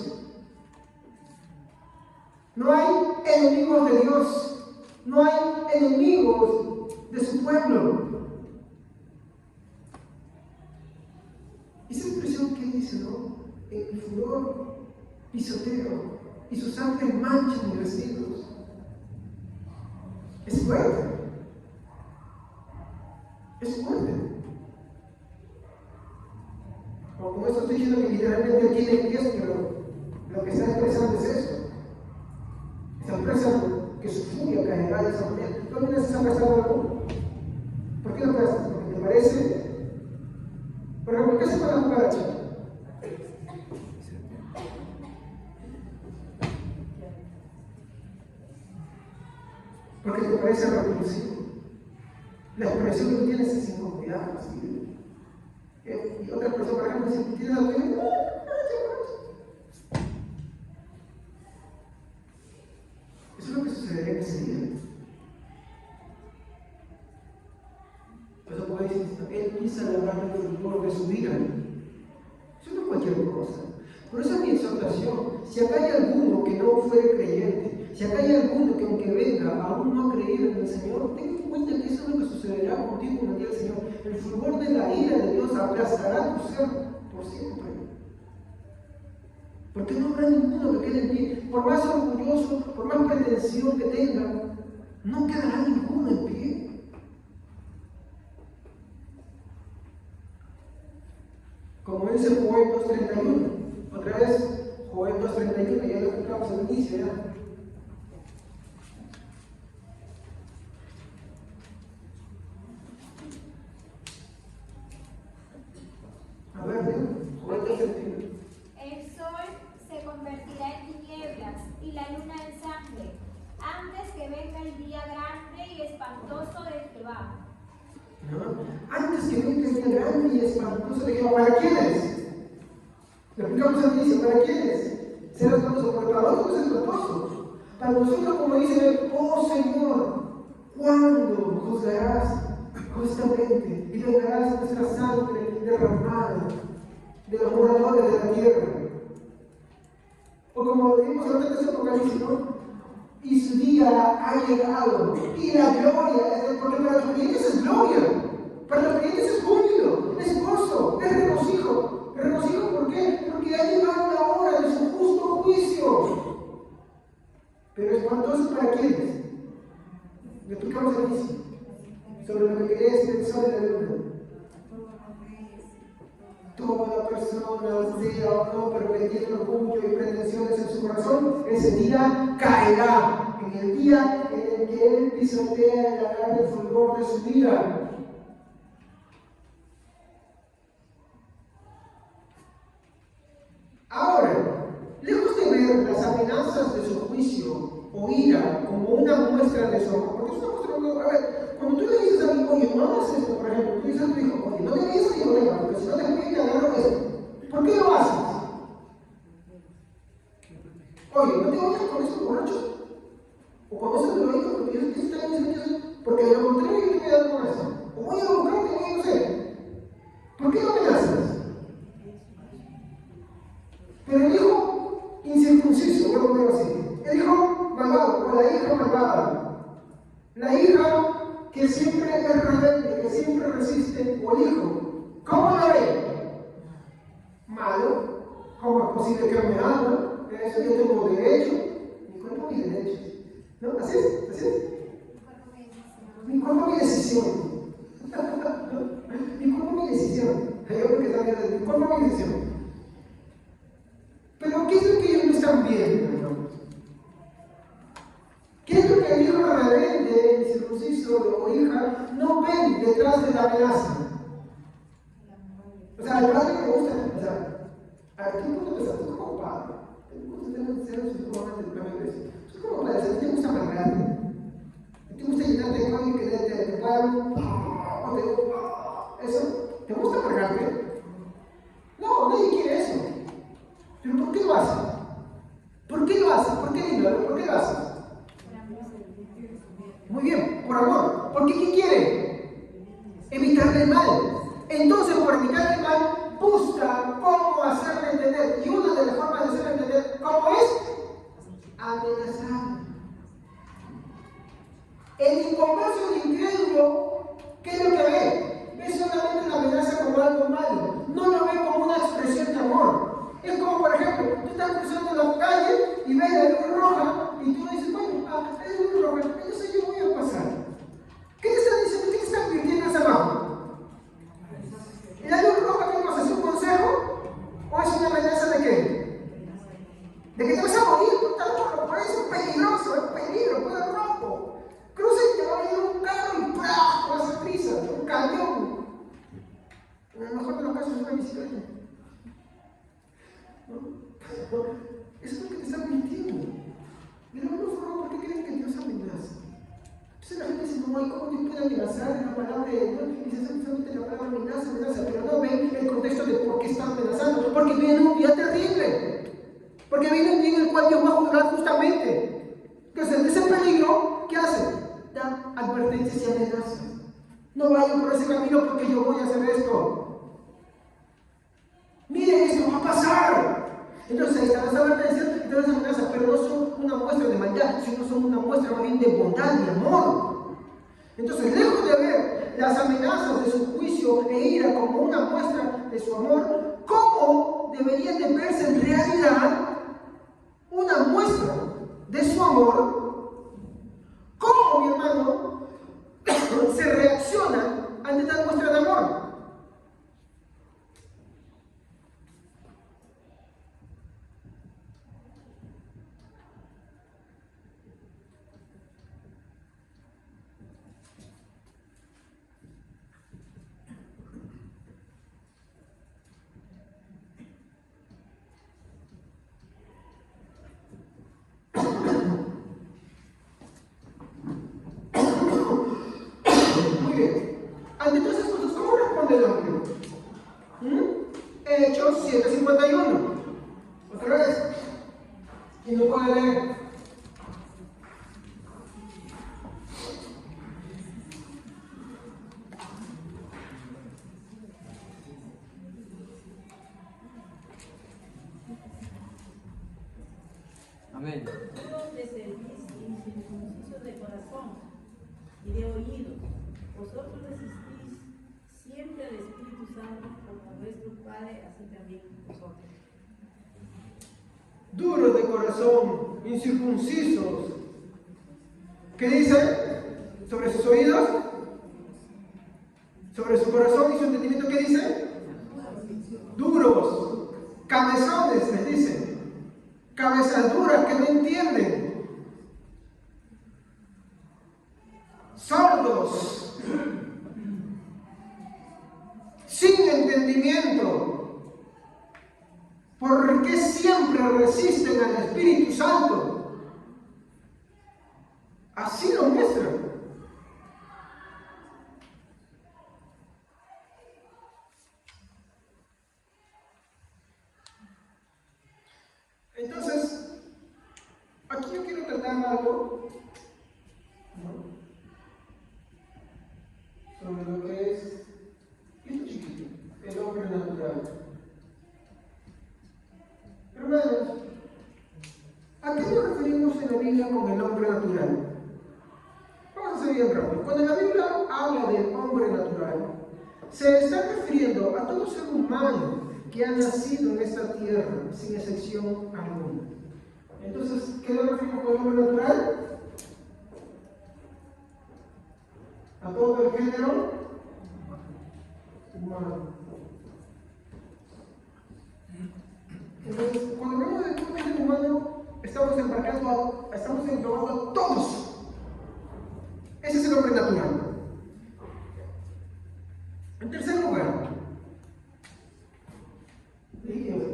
No hay enemigos de Dios. No hay enemigos de su pueblo. Esa expresión que dice, ¿no? En mi furor pisoteo y su sangre mancha mis vestidos. Es fuerte. Es fuerte. O como esto estoy diciendo que literalmente tiene pies, pero lo que está expresando es eso. Está expresando que su furia caerá de esa manera. ¿Tú alguna vez has expresado algo? ¿Por qué lo expresas? ¿Porque te parece? Por ejemplo, ¿qué se puede jugar aquí? Porque te parece repulsivo. La expresión que tú tienes es incomodidad. ¿Sí? Y otra persona, por ejemplo, si tienes algo que eso es lo que sucedería en ese día. Por eso puede decir, él pisa la mano del furor de su vida. Eso no es cualquier cosa. Por eso es mi exhortación. Si acá hay alguno que no fue creyente, si acá hay alguno que aunque venga aún no ha creído en el Señor, ten en cuenta que eso es lo que sucederá contigo en el día del Señor. El fulgor de la ira de Dios aplastará tu ser por siempre. Porque no habrá ninguno que quede en pie. Por más orgulloso, por más pretensión que tenga, no quedará ninguno en pie. Como dice Joel 2:31. Otra vez, Joel 2:31, ya lo explicamos al inicio, ¿ya? A ver, Joel 2:31. El sol se convertirá en tinieblas y la luna en sangre, antes que venga el día grande y espantoso de Jehová. ¿No? Antes que venga el día grande y espantoso de Jehová, ¿para quiénes? Le explicamos al inicio, ¿para quiénes? ¿Ser espantoso? Porque para nosotros es espantoso. Para nosotros, como dice, oh Señor, ¿cuándo juzgarás justamente y vengarás nuestra sangre derramada de los moradores de la tierra? O como leímos antes de ese Apocalipsis, ¿no? Y su día ha llegado, y la gloria, porque para los creyentes es gloria, para los creyentes es júbilo, es gozo, es regocijo. ¿Regocijo por qué? Porque ha llegado la hora de su justo juicio. Pero espantoso para quiénes? Le explicamos al inicio. sobre lo que quería el sol y la luna. Toda persona, sea o no, pero que tiene orgullo y pretensiones en su corazón, ese día caerá en el día en el que él pisotea el agar del fulgor de su vida. Ahora, lejos de ver las amenazas de su juicio o ira como una muestra de su amor, porque es una muestra de amor. A ver, cuando tú le dices a alguien, oye, no hagas esto, por ejemplo, tú dices a tu hijo, oye, no le digas a tu hijo, porque si no te voy a ganar esto. ¿Por qué lo haces? Oye, no te vayas con esos borrachos. O con esos drogadictos, porque eso está bien, porque de lo contrario yo te voy a dar con eso. O voy a buscarte, voy a no sé. ¿Por qué lo amenazas? Pero el hijo incircunciso, voy a ponerlo así. El hijo malvado, o la hija malvada. La hija que siempre es rebelde, que siempre resiste, o el hijo. ¿Cómo lo ve? Malo. ¿Cómo es posible que me haga? Eso yo tengo derecho. Mi cuerpo, mis derechos. ¿No? Así es, así es. Mi cuerpo, mi decisión. Mi cuerpo, mi decisión. Yo creo que también es mi cuerpo, mi decisión. Pero ¿qué es lo que ellos no están viendo, hermanos? ¿Qué es lo que el hijo rebelde, el circunciso o hija no ven detrás de la amenaza? O sea, al padre le gusta pensar. A ver, ¿qué punto pensar? Tú como padre. Te gusta ser un psicólogo del plan de iglesia. Tú como padre, ¿a ti te gusta amargarte? ¿A ti te gusta llenarte de código que te pagan? ¿Eso? ¿Te gusta amargarte? No, nadie quiere eso. ¿Pero por qué lo haces? ¿Por qué lo haces? ¿Por qué dímelo? ¿Por qué lo haces? Muy bien, por amor. ¿Por qué? ¿Qué quiere? Evitarle el mal. Entonces, por evitarle el mal, busca cómo hacerle entender. Y una de las formas de hacerle entender cómo es amenazar. El inconverso y incrédulo, ¿qué es lo que ve? Ve solamente la amenaza como algo malo. No lo ve como una expresión de amor. Es como, por ejemplo, tú estás cruzando la calle y ves la luz roja y tú dices, bueno, es luz roja, entonces yo voy a pasar. ¿Qué te están diciendo? ¿Qué te están advirtiendo hacia abajo? ¿La luz roja qué cosa? ¿Es un consejo? ¿O es una amenaza de qué? De que te vas a morir, por eso es peligroso, es peligro, puede rojo. Cruza y te va a venir un carro y ¡plá! Te vas a hacer prisa, un cañón. En el mejor de los casos es una bicicleta. ¿No? Eso es lo que te están mintiendo. Y luego no forma, ¿por qué creen que Dios amenaza? Entonces la gente dice, no, ¿cómo Dios puede amenazar? Es la palabra de Dios. Y dice solamente la palabra amenaza, pero no ven el contexto de por qué está amenazando. Porque viene un día terrible. Porque viene un día en el cual Dios va a juzgar justamente. Entonces, de ese peligro, ¿qué hace? Da advertencias y amenazas. No vayan por ese camino porque yo voy a hacer esto. Miren, esto va a pasar. Entonces ahí están las advertencias y todas las amenazas, pero no son una muestra de maldad, sino son una muestra más bien de bondad y amor. Entonces, lejos de ver las amenazas de su juicio e ira como una muestra de su amor, ¿cómo deberían de verse en realidad una muestra de su amor? ¿Cómo, mi hermano, se reacciona ante tal muestra de amor? Ante todas esas cosas, ¿cómo responde el hombre? Hechos 7:51. Otra vez. ¿Quién lo puede leer? Amén. Todos de servís incircuncisos de corazón y de oídos. Vosotros resistís siempre al Espíritu Santo, como vuestro Padre, así también vosotros. Duros de corazón, incircuncisos. ¿Qué dice sobre sus oídos? Sobre su corazón y su entendimiento, ¿qué dice? Duros, cabezones, les dice. Cabezas duras que no entienden. Sordos, sin entendimiento. ¿Por qué siempre resisten al Espíritu Santo? Así lo muestra. Entonces, aquí yo quiero tratar algo, ¿no?, sobre lo que es esto chiquito, el hombre natural. Hermanos, ¿a qué nos referimos en la Biblia con el hombre natural? Vamos a hacer bien rápido. Cuando la Biblia habla del hombre natural, se está refiriendo a todo ser humano que ha nacido en esta tierra, sin excepción alguna. Entonces, ¿qué nos referimos con el hombre natural? A todo el género humano. Entonces, cuando hablamos de todo el género humano, estamos englobando a todos. Ese es el hombre natural. En tercer lugar,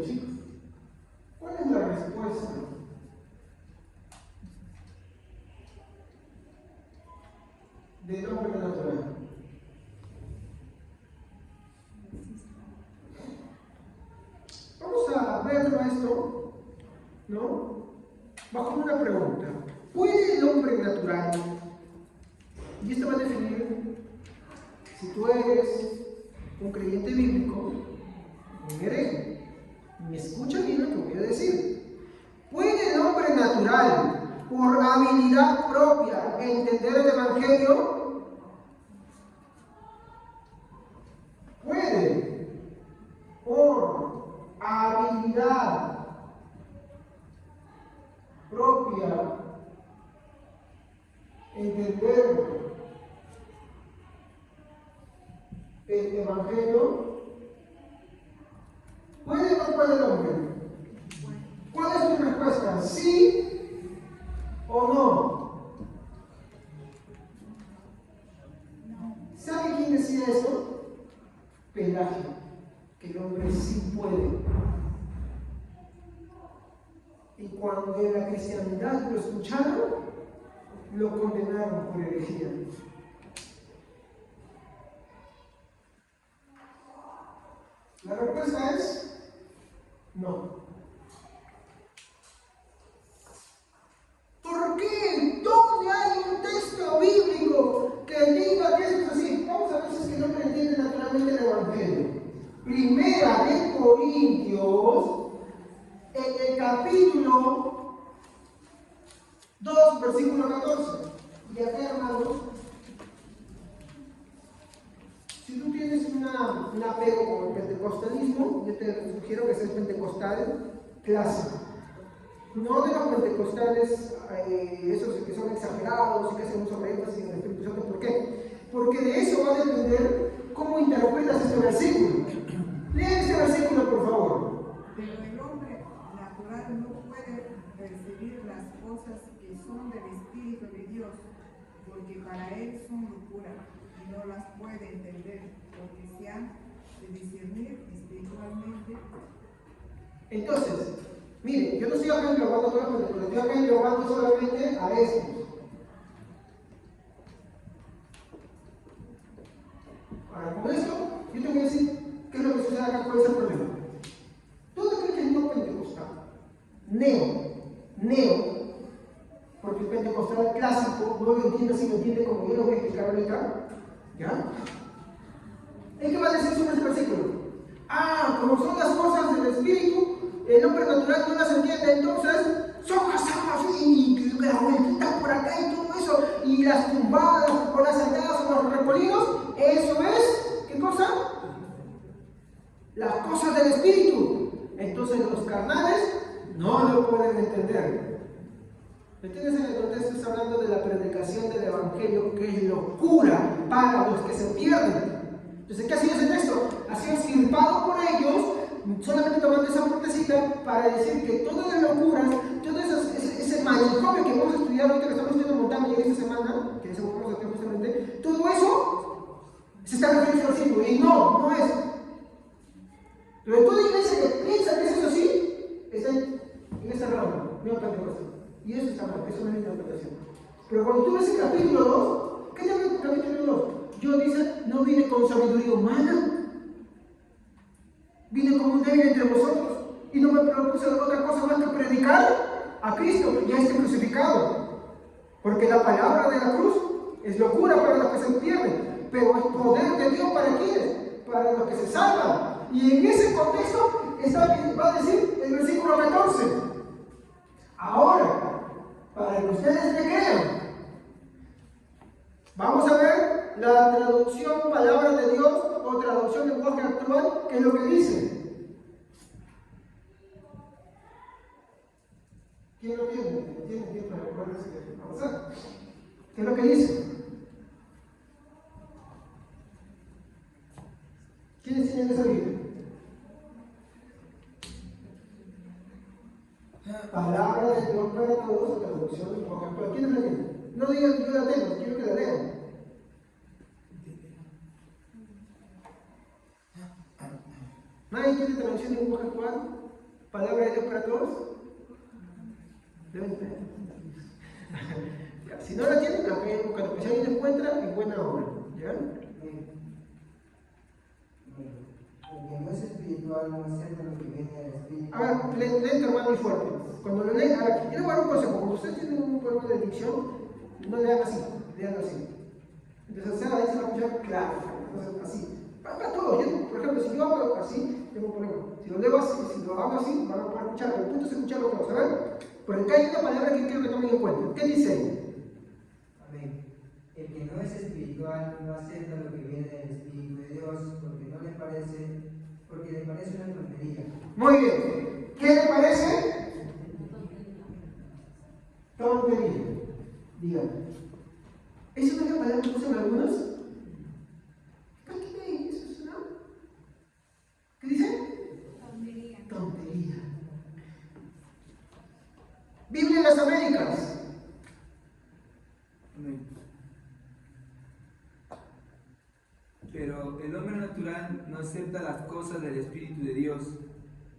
chicos, ¿cuál es la respuesta del hombre natural? Vamos a verlo esto, ¿no?, bajo una pregunta. ¿Puede el hombre natural, y esto va a definir si tú eres un creyente bíblico o un hereje? Me escucha bien lo que voy a decir. ¿Puede el hombre natural, por habilidad propia, entender el Evangelio? ¿Puede, por habilidad propia, entender el Evangelio? ¿Puede o no puede el hombre? ¿Cuál es tu respuesta? ¿Sí o no? ¿Sabe quién decía esto? Pelagio, que el hombre sí puede. Y cuando en la cristiandad lo escucharon, lo condenaron por herejía. La respuesta es no. ¿Por qué? ¿Dónde hay un texto bíblico que diga que eso es así? Vamos a ver si es que no me entiende naturalmente el Evangelio. Primera de Corintios, en el capítulo 2, versículo 14. Y acá, hermanos, si tú tienes un apego con el pentecostalismo, yo te sugiero que seas pentecostal clásico. No de los pentecostales, esos que son exagerados y que hacen mucho énfasis en el Espíritu Santo. ¿Por qué? Porque de eso va a depender cómo interpretas este versículo. Lean este versículo, por favor. Pero el hombre natural no puede percibir las cosas que son del Espíritu de Dios, porque para él son locura, y no las puede entender, porque se han de discernir espiritualmente. Entonces, mire, yo no estoy acá englobando a todos los pentecostales, estoy acá englobando solamente a estos. Ahora, con esto, yo te voy a decir qué es lo que sucede acá con ese problema. Todo aquel que es no pentecostal, neo, porque el pentecostal clásico no lo entiende así, lo entiende como yo lo voy a explicar ahorita, ¿ya? ¿En qué va a decir sobre este versículo? Como son las cosas del Espíritu, el hombre natural no las entiende, entonces son las almas y la vueltita por acá y todo eso, y las tumbadas o las saltadas o los remolinos, eso es, ¿qué cosa? Las cosas del Espíritu. Entonces los carnales no lo pueden entender. ¿Me entiendes? En el contexto está hablando de la predicación del Evangelio, que es locura para los que se pierden. Entonces, ¿qué ha sido ese texto? Ha sido extirpado por ellos, solamente tomando esa partecita para decir que todas las locuras, todo ese manicomio que vamos a estudiar ahorita, que estamos estudiando montando ya esta semana, que ese vamos a hacer justamente, todo eso se está refiriendo al versículo, y no es. Pero toda iglesia que piensa que eso es así, está en esta rama, no Pentecostal. Y eso está mal, eso no es interpretación. Pero cuando tú ves el capítulo 2, ¿qué llama el capítulo 2? Dios dice, no vine con sabiduría humana, vine como un débil entre vosotros, y no me propuse otra cosa más que predicar a Cristo y a este crucificado. Porque la palabra de la cruz es locura para los que se pierden, pero es poder de Dios para quienes, para los que se salvan. Y en ese contexto va a decir el versículo 14. Ahora, para que ustedes me crean, vamos a ver la traducción palabra de Dios o traducción lenguaje actual, que es lo que dice. ¿Quién lo tiene? ¿Tiene tiempo de recordarse que avanzar? ¿Qué es lo que dice? ¿Quiénes tienen esa Biblia? Palabra de Dios para todos, traducción lenguaje actual. ¿Quiénes la tienen? No digan yo la tengo, quiero que la lean. ¿Nadie tiene traducción de lenguaje actual? ¿Palabra de Dios para todos? Deben tener. Si no la tienen, la que si alguien la encuentra, en buena obra. ¿Ya? Porque no es espiritual, no acepta lo que viene del espíritu. A ver, leen hermano muy fuerte. Cuando lo leen, a ver, quiero dar un consejo. Cuando ustedes tienen un problema de dicción, no lean así, lean así. Entonces, o sea, ahí se va a escuchar claro. Entonces, así. Para todo. Yo, por ejemplo, si yo hago así, tengo un problema. Si lo leo así, si lo hago así, van a poder escucharlo. El punto es escucharlo todo, ¿saben? Pero acá hay una palabra que quiero que tomen en cuenta. ¿Qué dice ahí? Amén. El que no es espiritual no acepta lo que viene del Espíritu de Dios porque le parece una tontería. Muy bien. ¿Qué le parece? Tontería. Dígame. ¿Esa no es la palabra que usan algunos? ¿Qué dice? Tontería. Tontería. Biblia en las Américas. Pero el hombre natural no acepta las cosas del Espíritu de Dios,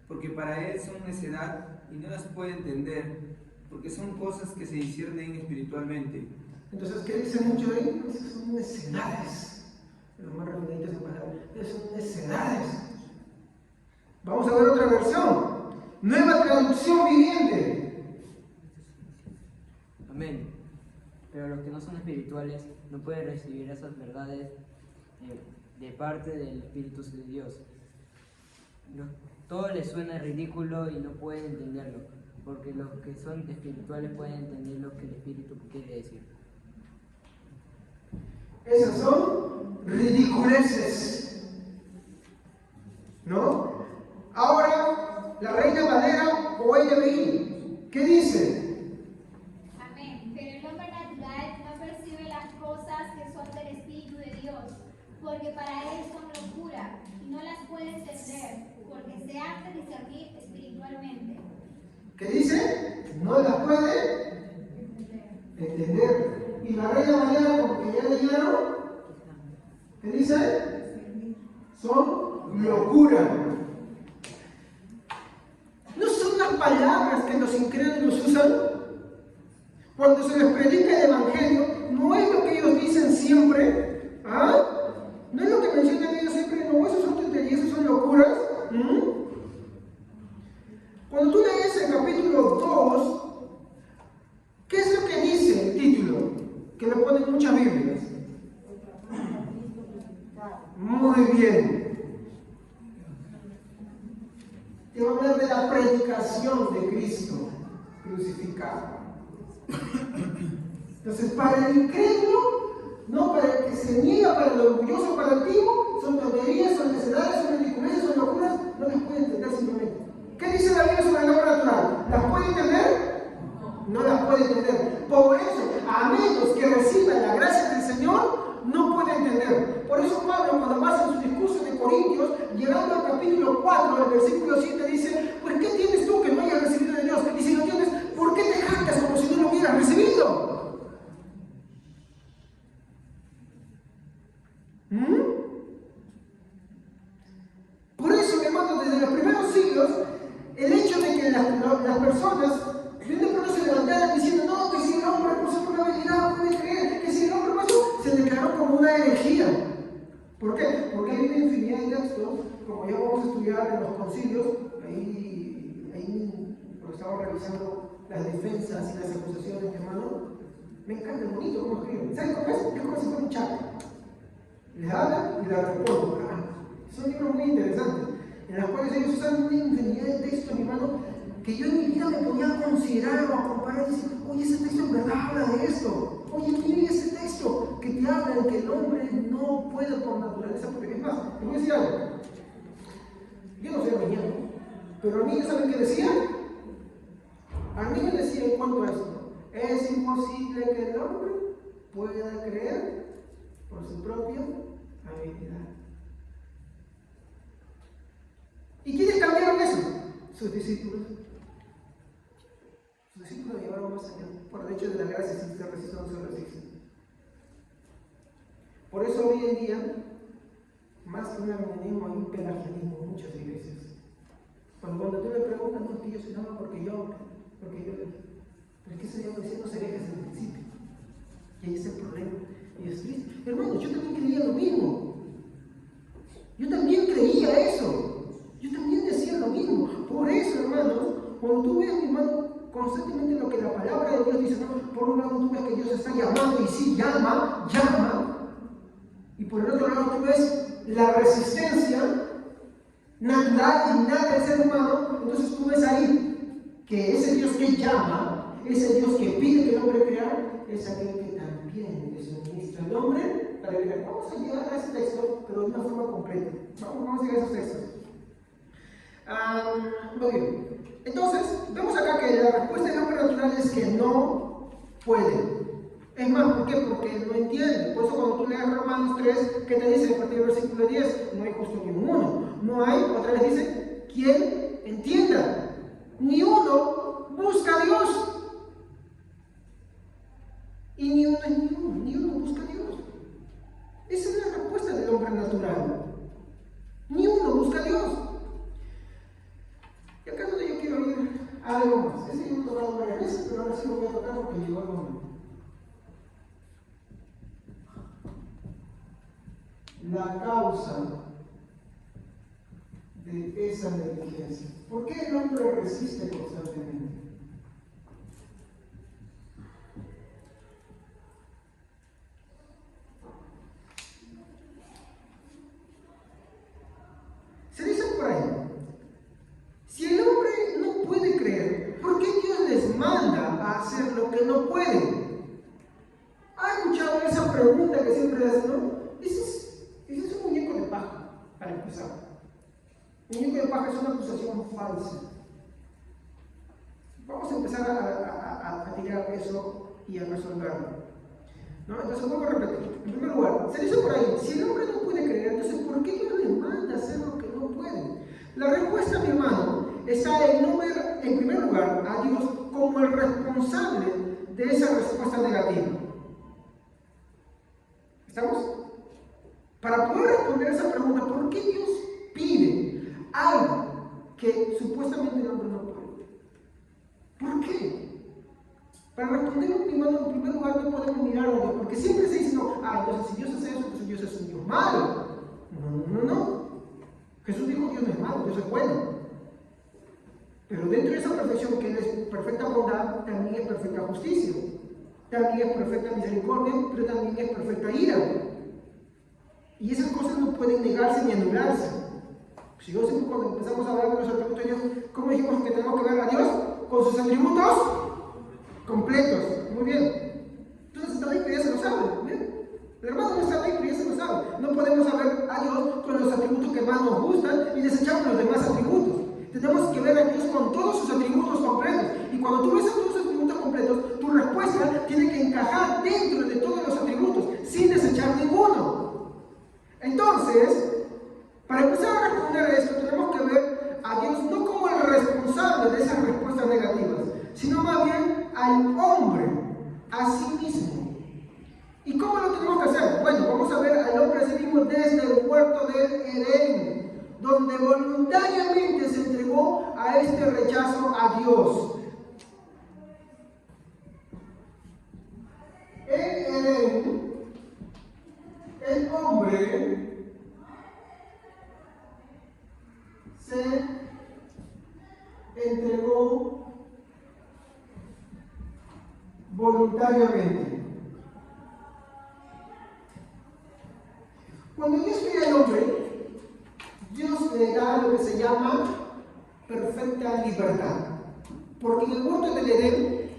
porque para él son necedad y no las puede entender, porque son cosas que se disciernen espiritualmente. Entonces, ¿qué dice mucho ahí? Esas son necedades. Lo más referente a esa palabra. Esas son necedades. Vamos a ver otra versión. Nueva traducción viviente. Amén. Pero los que no son espirituales no pueden recibir esas verdades de parte del Espíritu de Dios. Todo les suena ridículo y no pueden entenderlo, porque los que son espirituales pueden entender lo que el Espíritu quiere decir. Esas son ridiculeces. ¿No? Ahora, la Reina Valera o NBI, ¿qué dice? Amén. Pero el hombre natural no percibe las cosas que son del Espíritu de Dios, porque para él son locura y no las puede entender, porque se han de discernir espiritualmente. ¿Qué dice? No las puede entender. Y la Reina Valera, porque ya leyeron, ¿qué dice? Son locura. ¿No son las palabras que los incrédulos usan? Cuando se les predica el Evangelio, ¿no es lo que ellos dicen siempre? ¿Ah? ¿No es lo que mencionan ellos siempre? No, esos son tonterías, esos son locuras. Cuando tú lees el capítulo 2, ¿qué es lo que dice el título? Que le ponen muchas Biblias. Muy bien. Te va a hablar de la predicación de Cristo crucificado. Entonces, para el incrédulo, no para el que se niega, para el orgulloso, para el altivo, son tonterías, son necedades, son ridiculeces, son locuras, no las puede entender simplemente. ¿Qué dice la Biblia sobre el hombre natural? ¿Las puede entender? No las puede entender. Por eso, a menos que reciba la gracia del Señor, no puede entender. Por eso Pablo, cuando pasa en su discurso de Corintios, llegando al capítulo 4, el versículo 7, dice, pues ¿qué tienes tú que no hayas recibido de Dios? Y si lo tienes, ¿por qué te jactas como si no lo hubieras recibido? Por eso, mi hermano, desde los primeros siglos, el hecho de que las personas de pronto se levantaran diciendo, no, que si el hombre por su propia habilidad puede creer, que si el hombre por eso, se declaró como una herejía. ¿Por qué? Porque hay una infinidad de textos, como ya vamos a estudiar en los concilios, ahí cuando estaba revisando las defensas y las acusaciones, mi hermano, me encanta, es bonito cómo escriben. ¿Sabes cómo es? Es como si fuera un chat. Les hablan y les responden. Son libros muy interesantes, en los cuales ellos usan una infinidad de textos, mi hermano, que yo en mi vida me ponía a considerar o a comparar y decir, oye, ese texto en verdad habla de esto. Oye, mire ese texto que te habla de que el hombre no puede por naturaleza, porque es más, te voy a decir algo. Yo no soy arminiano, pero a mí, ¿saben qué decía? A mí me decía en cuanto a esto, es imposible que el hombre pueda creer por su propia habilidad. ¿Y quiénes cambiaron eso? Sus discípulos. Sus discípulos lo llevaron más allá. Por el hecho de la gracia, si se resiste o no se resiste. Por eso hoy en día, más que un arminianismo, hay un pelagianismo en muchas iglesias. Cuando tú le preguntas, no, es que yo soy nada porque yo. Pero es que ese Dios no se deja desde el principio. Y ahí está el problema. Y es triste. Hermanos, yo también creía lo mismo. Yo también creía eso. Yo también decía lo mismo. Por eso, hermanos, cuando tú ves, mi hermano, constantemente lo que la palabra de Dios dice, ¿no? Por un lado tú ves que Dios está llamando y sí, llama. Y por el otro lado tú ves la resistencia natural y innata del ser humano. Entonces tú ves ahí que ese Dios que llama, ese Dios que pide que el hombre crea, es aquel que también le suministra el hombre para crear. Vamos a llegar a ese texto, pero de una forma completa. Vamos a llegar a esos textos. Muy bien. Entonces, vemos acá que la respuesta del hombre natural es que no puede. Es más, ¿por qué? Porque no entiende. Por eso cuando tú lees Romanos 3, ¿qué te dice a partir del versículo 10? No hay justo ni uno. No hay, otra vez dice, quien entienda. Ni uno busca a Dios. Y ni uno busca a Dios. Esa es la respuesta del hombre natural. Ni uno busca a Dios. Y acá es donde yo quiero ir a algo más. Ese yo lo he tocado varias veces, pero ahora sí lo voy a tocar porque llegó el momento. La causa de esa negligencia. ¿Por qué el hombre resiste constantemente? Se dice por ahí, si el hombre no puede creer, ¿por qué Dios les manda a hacer lo que no pueden? ¿Ha escuchado esa pregunta que siempre hacen, no? Ese es un muñeco de paja, para empezar. Un muñeco de paja es una acusación falsa. Vamos a empezar a tirar eso y a resolverlo. ¿No? Entonces, vuelvo a repetir. En primer lugar, se dice por ahí, si el hombre no puede creer, entonces, ¿por qué Dios le manda a hacer lo que no puede? La respuesta, mi hermano, está en no ver, en primer lugar, a Dios como el responsable de esa respuesta negativa. ¿Estamos? Para poder responder a esa pregunta, ¿por qué Dios pide algo que supuestamente el hombre no puede? ¿Por qué? Para responder, mi hermano, en primer lugar, no podemos mirar a Dios, porque siempre se dice, no, entonces si Dios hace eso, entonces Dios es un Dios malo. No. Jesús dijo, Dios no es malo, Dios es bueno. Pero dentro de esa perfección, que Él es perfecta bondad, también es perfecta justicia. También es perfecta misericordia, pero también es perfecta ira. Y esas cosas no pueden negarse ni anularse. Si yo siempre cuando empezamos a hablar de los atributos de Dios, ¿cómo dijimos que tenemos que ver a Dios? Con sus atributos completos. Muy bien. Entonces está ahí, pero ya se lo sabe. ¿Bien? El hermano no está ahí, pero ya se lo sabe. No podemos ver a Dios con los atributos que más nos gustan y desechamos los demás atributos. Tenemos que ver a Dios con todos sus atributos completos. Y cuando tú ves a todos sus atributos completos, tu respuesta tiene que encajar dentro de todos los atributos, sin desechar ninguno. desnudez del huerto del Edén, donde voluntariamente se entregó a este rechazo a Dios. En Edén, el hombre se entregó voluntariamente. Cuando Dios crea al hombre, Dios le da lo que se llama perfecta libertad. Porque en el huerto del Edén,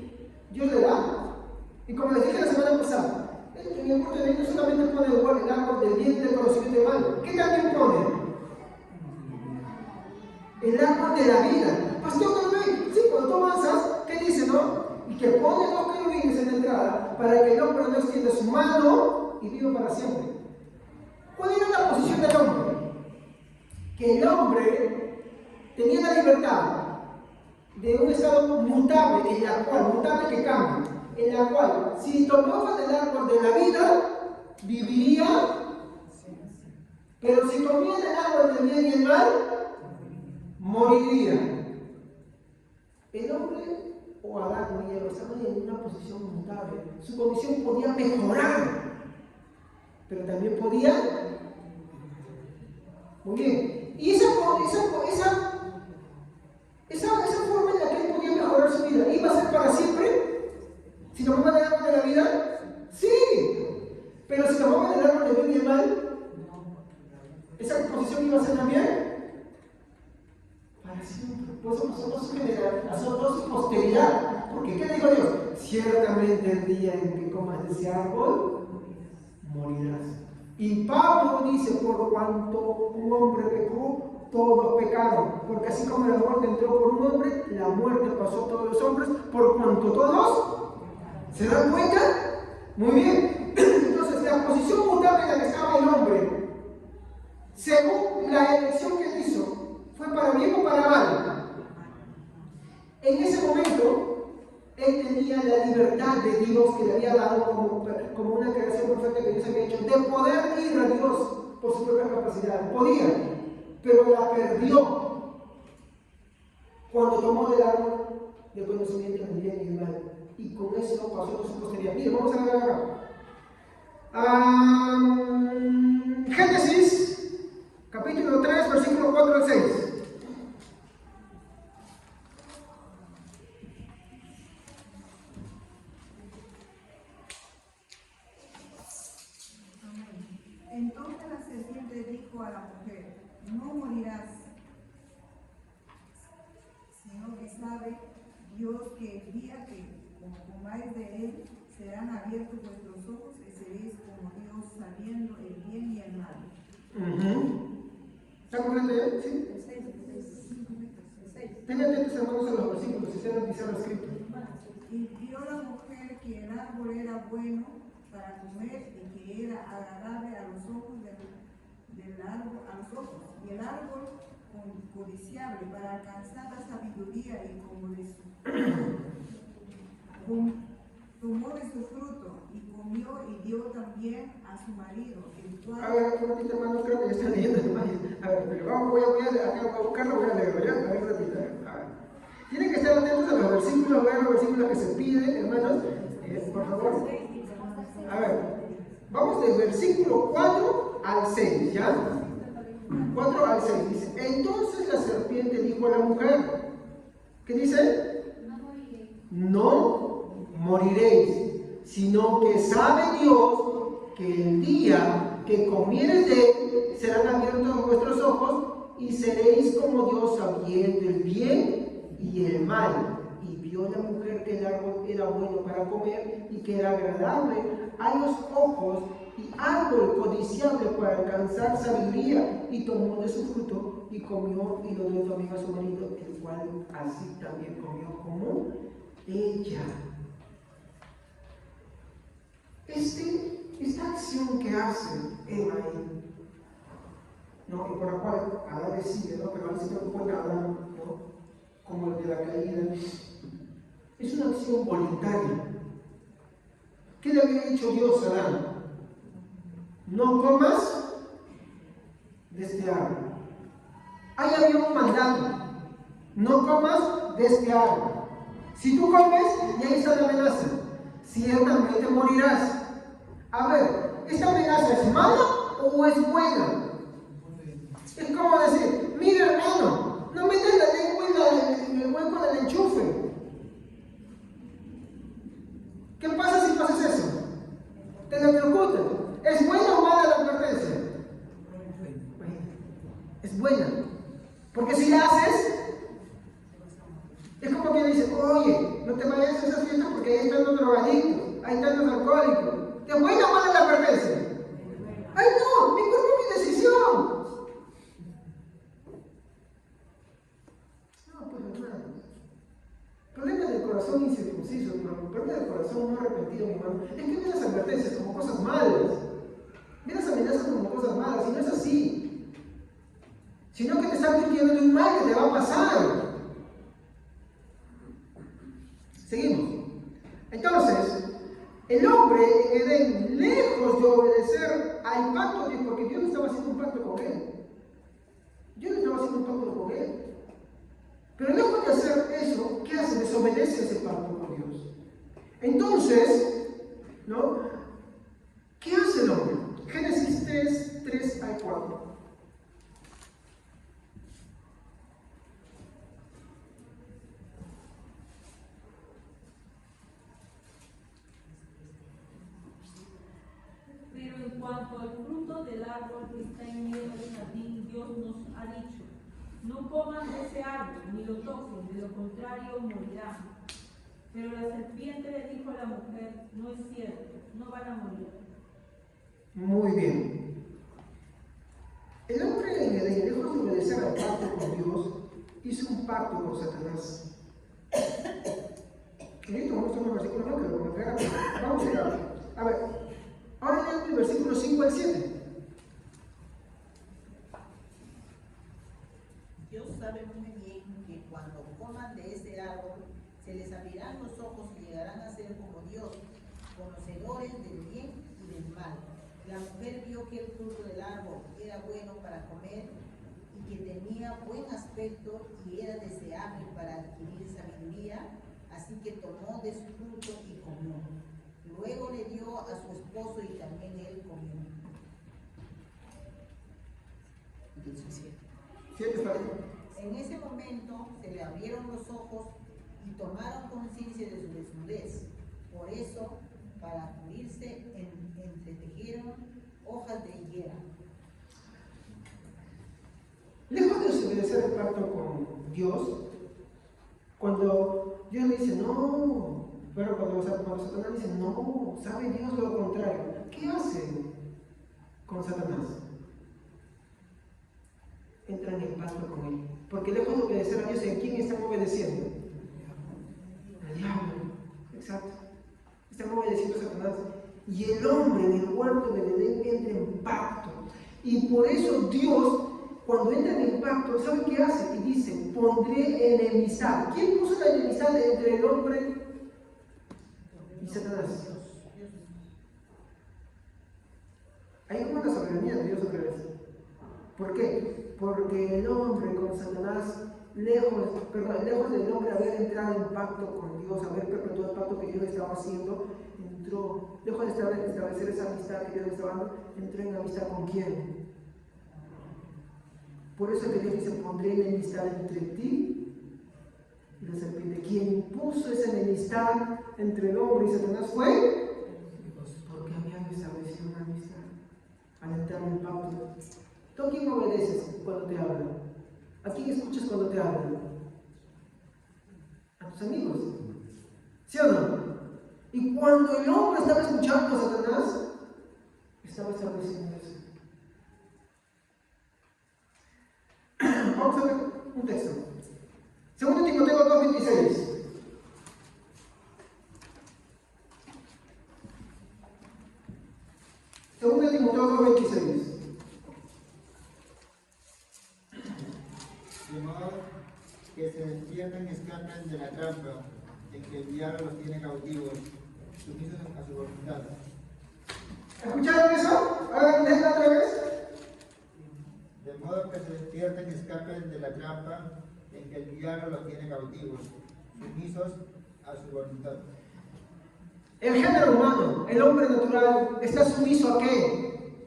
Dios le da. Y como les dije la semana pasada, en el huerto del Edén no solamente pone el árbol del bien y del conocimiento de mal. ¿Qué también pone? El árbol de la vida. Pastor, ¿no lo ve? Sí, cuando tú avanzas, ¿qué dice, no? Y que pone los querubines en la entrada para que el hombre no extienda su mano y viva para siempre. ¿Cuál era la posición del hombre? Que el hombre tenía la libertad de un estado mutable, en la cual, mutable que cambia, en la cual, si tomaba del árbol de la vida, viviría, pero si comía del árbol del bien y el mal, moriría. El hombre o Adán o Eva estaban en una posición mutable. Su condición podía mejorar, pero también podía. Muy bien. Y esa forma en la que él podía mejorar su vida, ¿iba a ser para siempre? ¿Si tomaba el árbol de la vida? Sí. Pero si tomaba el árbol del bien y el mal, ¿esa posición iba a ser también? Para siempre. Pues nosotros posteridad. Porque ¿qué dijo Dios? Ciertamente el día en que comas de ese árbol, morirás. Y Pablo dice, por cuanto un hombre pecó, todos pecaron. Porque así como la muerte entró por un hombre, la muerte pasó a todos los hombres, por cuanto todos. ¿Se dan cuenta? Muy bien. Entonces, la posición mutable en la que estaba el hombre, según la elección que él hizo, ¿fue para bien o para mal? En ese momento, él tenía la libertad de Dios que le había dado como una creación perfecta que Dios había hecho, de poder ir a Dios por su propia capacidad. Podía, pero la perdió cuando tomó del árbol del conocimiento del bien y del mal. Y con eso pasó a su posteridad. Miren, vamos a ver acá. Génesis, capítulo 3, versículo 4 al 6. Entonces la serpiente dijo a la mujer: no morirás, sino que sabe Dios que el día que comáis de él, serán abiertos vuestros ojos y seréis como Dios, sabiendo el bien y el mal. ¿Está correcto ya? ¿Sí? Tengan atentos, hermanos, a los versículos, si se han escrito. Y vio la mujer que el árbol era bueno para comer y que era agradable a los ojos del árbol, y el árbol codiciable para alcanzar la sabiduría, y tomó de su fruto y comió y dio también a su marido, el cual. A ver, un ratito, hermano, creo que ya están leyendo. A ver, pero vamos, voy a buscarlo, voy a leerlo, ¿ya? A ver, repita. A ver. Tienen que estar atentos a los versículos, vean los versículos que se piden, hermanos, por favor. A ver, vamos del versículo 4 al 6, ¿ya? 4 al 6 dice: entonces la serpiente dijo a la mujer, ¿qué dice? No moriréis, sino que sabe Dios que el día que comieres de él serán abiertos vuestros ojos y seréis como Dios, sabiendo el bien y el mal. Y vio la mujer que el árbol era bueno para comer y que era agradable a los ojos y árbol codiciable para alcanzar sabiduría, y tomó de su fruto y comió y lo dio también a su marido, el cual así también comió como ella. Esta acción que hace Eva ahí, ¿no? Y por la cual Adán decide, ¿no? Pero ahora se preocupa Adán, ¿no? Como el de la caída, es una acción voluntaria. ¿Qué le había dicho Dios a Adán? No comas de este árbol. Ahí había un mandato: no comas de este árbol. Si tú comes, y ahí está la amenaza: ciertamente morirás. A ver, ¿esta amenaza es mala o es buena? Es como decir: mira, hermano, no metas la lengua en el hueco del enchufe. ¿Qué pasa si haces eso? Te electrocutas. ¿Es buena o mala la advertencia? Es buena. Porque si la haces, es como que dice: oye, no te vayas a esa fiesta porque ahí están los drogadictos, ahí están los alcohólicos. ¿Es buena o mala la advertencia? ¡Ay no! ¡Mi cuerpo, mi decisión! No, pues hermano. Problema del corazón incircunciso, problema del corazón no arrepentido, mi hermano, es que ven las advertencias como cosas malas. Ven las amenazas como cosas malas, y no es así. Sino que te está advirtiendo de un mal que te va a pasar. Seguimos. Entonces, el hombre en Edén, lejos de obedecer al pacto de Dios, porque Dios no estaba haciendo un pacto con él. Dios no estaba haciendo un pacto con él. Pero lejos de hacer eso, ¿qué hace? Desobedece ese pacto con Dios. Entonces, ¿no? ¿Qué hace el hombre? Génesis 3 al 4. Pero en cuanto al fruto del árbol que está en medio del jardín, Dios nos ha dicho: no coman de ese árbol, ni lo toquen, de lo contrario morirán. Pero la serpiente le dijo a la mujer: no es cierto, no van a morir. Muy bien. El hombre en Edén, lejos de obedecer al pacto con Dios, hizo un pacto con Satanás. Listo, vamos a tomar el versículo, no, que lo colocará. Vamos a llegar. A ver, ahora leemos el versículo 5 al 7. Dios sabe muy bien que cuando coman de ese árbol, se les abrirán los ojos y llegarán a ser como Dios, conocedores del bien y del mal. La mujer vio que el fruto del árbol era bueno para comer y que tenía buen aspecto y era deseable para adquirir sabiduría, así que tomó de su fruto y comió. Luego le dio a su esposo y también él comió. En ese momento se le abrieron los ojos y tomaron conciencia de su desnudez. Por eso, para cubrirse, entretejieron hojas de higuera. Lejos de desobedecer el pacto con Dios, cuando Dios le dice no, pero cuando Satanás dice no, sabe Dios lo contrario, ¿qué hace con Satanás? Entra en el pacto con él. Porque lejos de obedecer a Dios, ¿en quién están obedeciendo? Al diablo. Exacto. Están obedeciendo a Satanás. Y el hombre en el huerto del Edén entra en pacto. Y por eso Dios, cuando entra en el pacto, ¿sabe qué hace? Y dice: pondré enemistad. ¿Quién puso la enemistad entre el hombre y Satanás? Hay como la soberanía de Dios otra vez. ¿Por qué? Porque el hombre con Satanás, lejos del hombre haber entrado en pacto con Dios, haber perpetuado el pacto que Dios estaba haciendo, entró, lejos de establecer esa amistad que Dios estaba dando, entró en amistad con quién. Por eso que Dios dice: pondré enemistad entre ti y la serpiente. Quien puso esa enemistad entre el hombre y Satanás fue porque habían establecido una amistad al entrar en pacto. ¿Tú a quién obedeces cuando te hablan? ¿A quién escuchas cuando te hablan? A tus amigos. ¿Sí o no? Y cuando el hombre estaba escuchando a Satanás, estaba estableciendo eso. Vamos a ver un texto. 2 Timoteo 2:26. Segundo Timoteo 2:26. De modo que se despierten y escapen de la trampa en que el diablo los tiene cautivos, sumisos a su voluntad. ¿Escucharon eso? Ahora déjenlo otra vez. De escapen de la trampa en que el diablo los tiene cautivos, sumisos a su voluntad. El género humano, el hombre natural, está sumiso ¿a qué?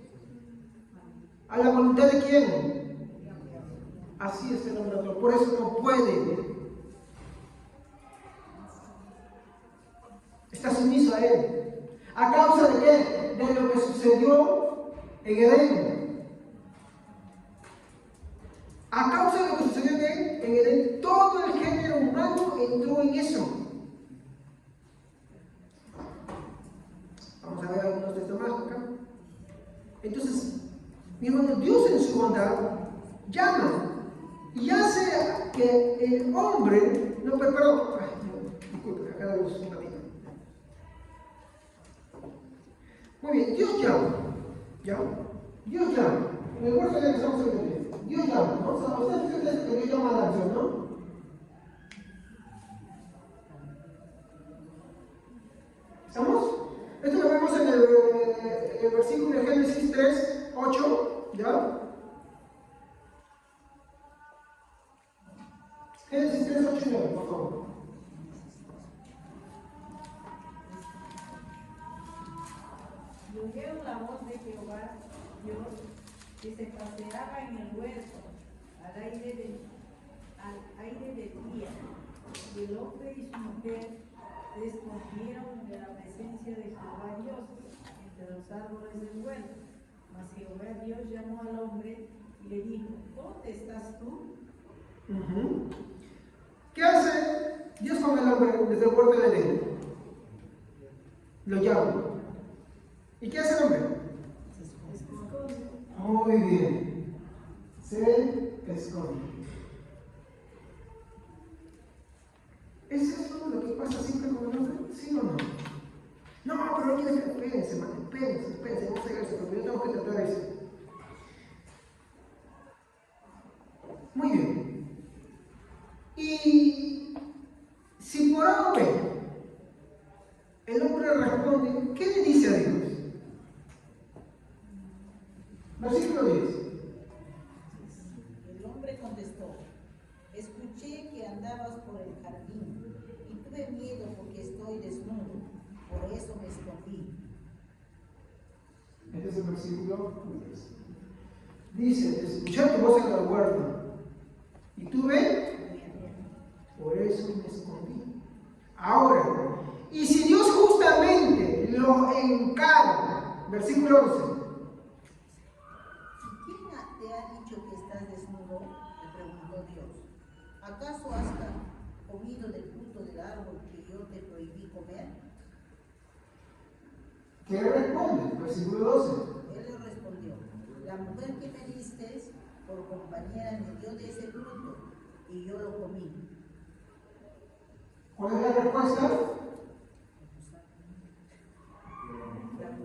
¿A la voluntad de quién? Así es el hombre natural, por eso no puede. Está sumiso a él. ¿A causa de qué? De lo que sucedió en Edén. A causa de lo que sucedió en Edén, todo el género humano entró en eso. Vamos a ver algunos de estos más acá. Entonces, mi hermano, Dios en su bondad llama y hace que el hombre, no, pero, disculpe, acá damos un ratito. Muy bien, Dios llama, Dios llama. En el verso que estamos entendiendo, Dios llama, ¿no? O sea, ustedes que Dios llama a la acción, ¿no? ¿Estamos? Esto lo vemos en el versículo de Génesis 3, 8, ¿ya? Génesis 3, 8 y 9, por favor. Y oyeron la voz de Jehová, Dios, que se paseaba en el huerto, al aire del día. Y el hombre y su mujer se escondieron de la presencia de Jehová Dios entre los árboles del huerto. Mas Jehová Dios llamó al hombre y le dijo: ¿dónde estás tú? ¿Qué hace Dios con el hombre desde el huerto de Edén? Lo llama. ¿Y qué hace el hombre? Muy bien. Se esconde. ¿Es eso lo que pasa siempre con el hombre? ¿Sí o no? No, pero oye, espérense, vamos a llegar a eso, porque yo tengo que tratar eso. Muy bien. Y si por ahora el hombre responde, ¿qué le dice a Dios? Versículo 10. El hombre contestó: escuché que andabas por el jardín y tuve miedo porque estoy desnudo, por eso me escondí. Este es el versículo 10. Dice: escuché tu voz en el huerto y tuve, por eso me escondí. Ahora, y si Dios justamente lo encara, versículo 11. ¿Quién te ha dicho que estás desnudo? Le preguntó Dios. ¿Acaso has comido del fruto del árbol que yo te prohibí comer? ¿Qué responde? Versículo 12. Él le respondió: la mujer que me diste por compañera me dio de ese fruto y yo lo comí. ¿Cuál es la respuesta?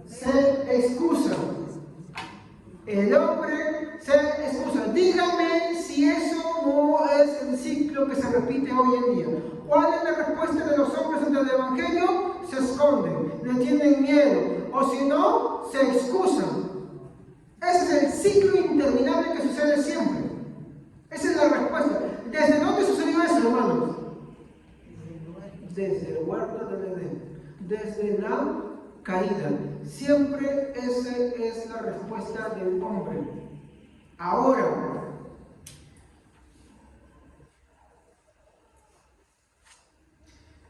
Se excusa. El hombre se excusa. Dígame si eso no es el ciclo que se repite hoy en día. ¿Cuál es la respuesta de los hombres ante el Evangelio? Se esconden, le tienen miedo, o si no, se excusan. Ese es el ciclo interminable que sucede siempre. Esa es la respuesta. ¿Desde dónde sucedió eso, hermanos? Desde el huerto del Edén, desde la caída. Siempre esa es la respuesta del hombre. Ahora,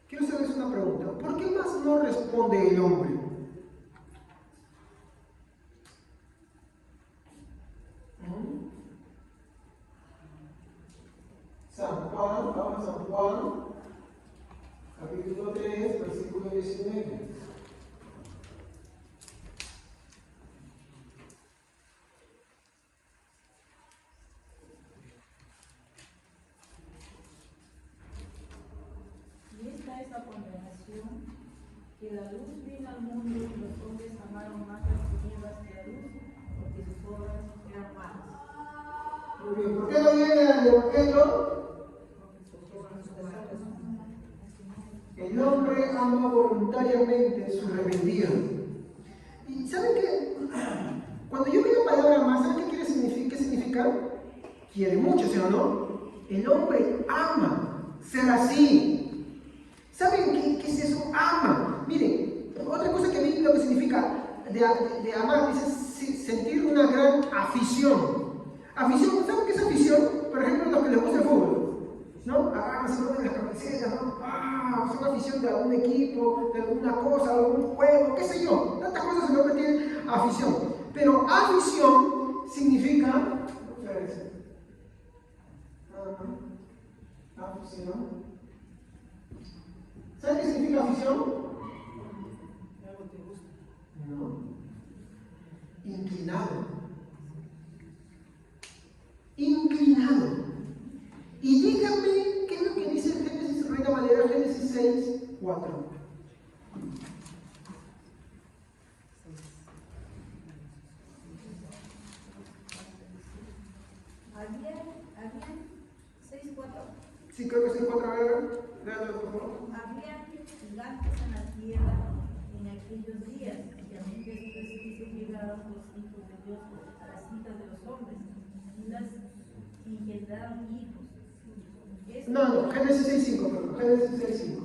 quiero hacerles una pregunta. ¿Por qué más no responde el hombre? San Juan, vamos a San Juan, capítulo 3, versículo 19. Y esta es la condenación, que la luz vino al mundo y los hombres amaron más las tinieblas que la luz, porque sus obras eran malas. Muy bien, ¿por qué no viene al Evangelio? El hombre ama voluntariamente su rebeldía. ¿Y saben qué? Cuando yo veo la palabra amar, ¿saben qué significa? quiere mucho, ¿sí o no? El hombre ama ser así. ¿Saben qué es eso? Ama. Miren, otra cosa que vi lo que significa de amar, dice sentir una gran afición. Afición, ¿saben qué es afición? Por ejemplo, los que les gusta el fútbol, ¿no? Se ponen las camisetas, ¿no? Son afición de algún equipo, de alguna cosa, de algún juego, qué sé yo. Tantas cosas se que tienen afición. Pero afición significa. Afición. ¿Saben qué significa afición? No. Inclinado. Inclinado. Y díganme qué es lo que dice en Génesis, Reina Valera, Génesis 6, 4. Habían 6:4. Sí, creo que 6:4, a ver, léalo, por favor. Había gigantes en la tierra en aquellos días, y a mí después se llegaron los hijos de Dios a las hijas de los hombres, y las engendraron hijos. No, Génesis 6:5, perdón, Génesis 6:5.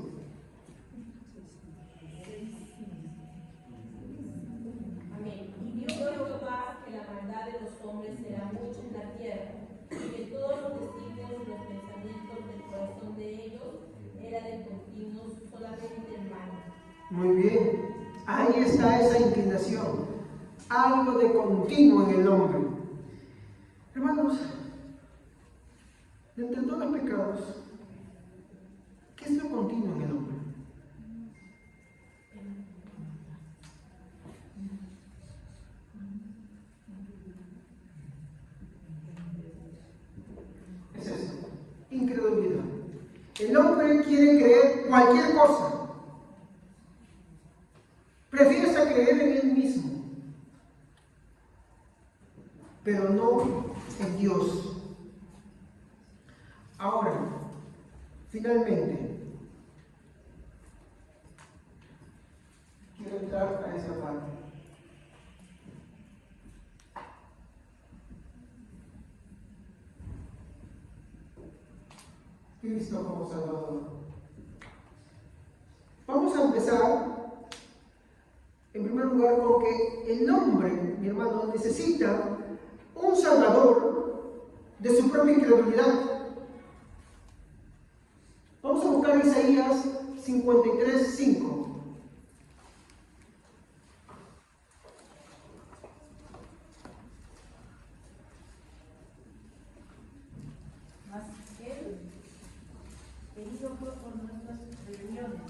Amén. Y vio Jehová que la maldad de los hombres era mucha en la tierra, y que todos los designios y los pensamientos del corazón de ellos eran de continuos solamente en manos. Muy bien, ahí está esa inclinación, algo de continuo en el hombre. Hermanos, de entre todos los pecados, ¿qué es lo continuo en el hombre? Es eso, incredulidad. El hombre quiere creer cualquier cosa. Prefiere hasta creer en él mismo, pero no en Dios. Ahora, finalmente, quiero entrar a esa parte. Cristo como Salvador. Vamos a empezar, en primer lugar, con que el hombre, mi hermano, necesita un Salvador de su propia incredulidad. Vamos a buscar Isaías 53:5. Mas él, herido fue por nuestras rebeliones,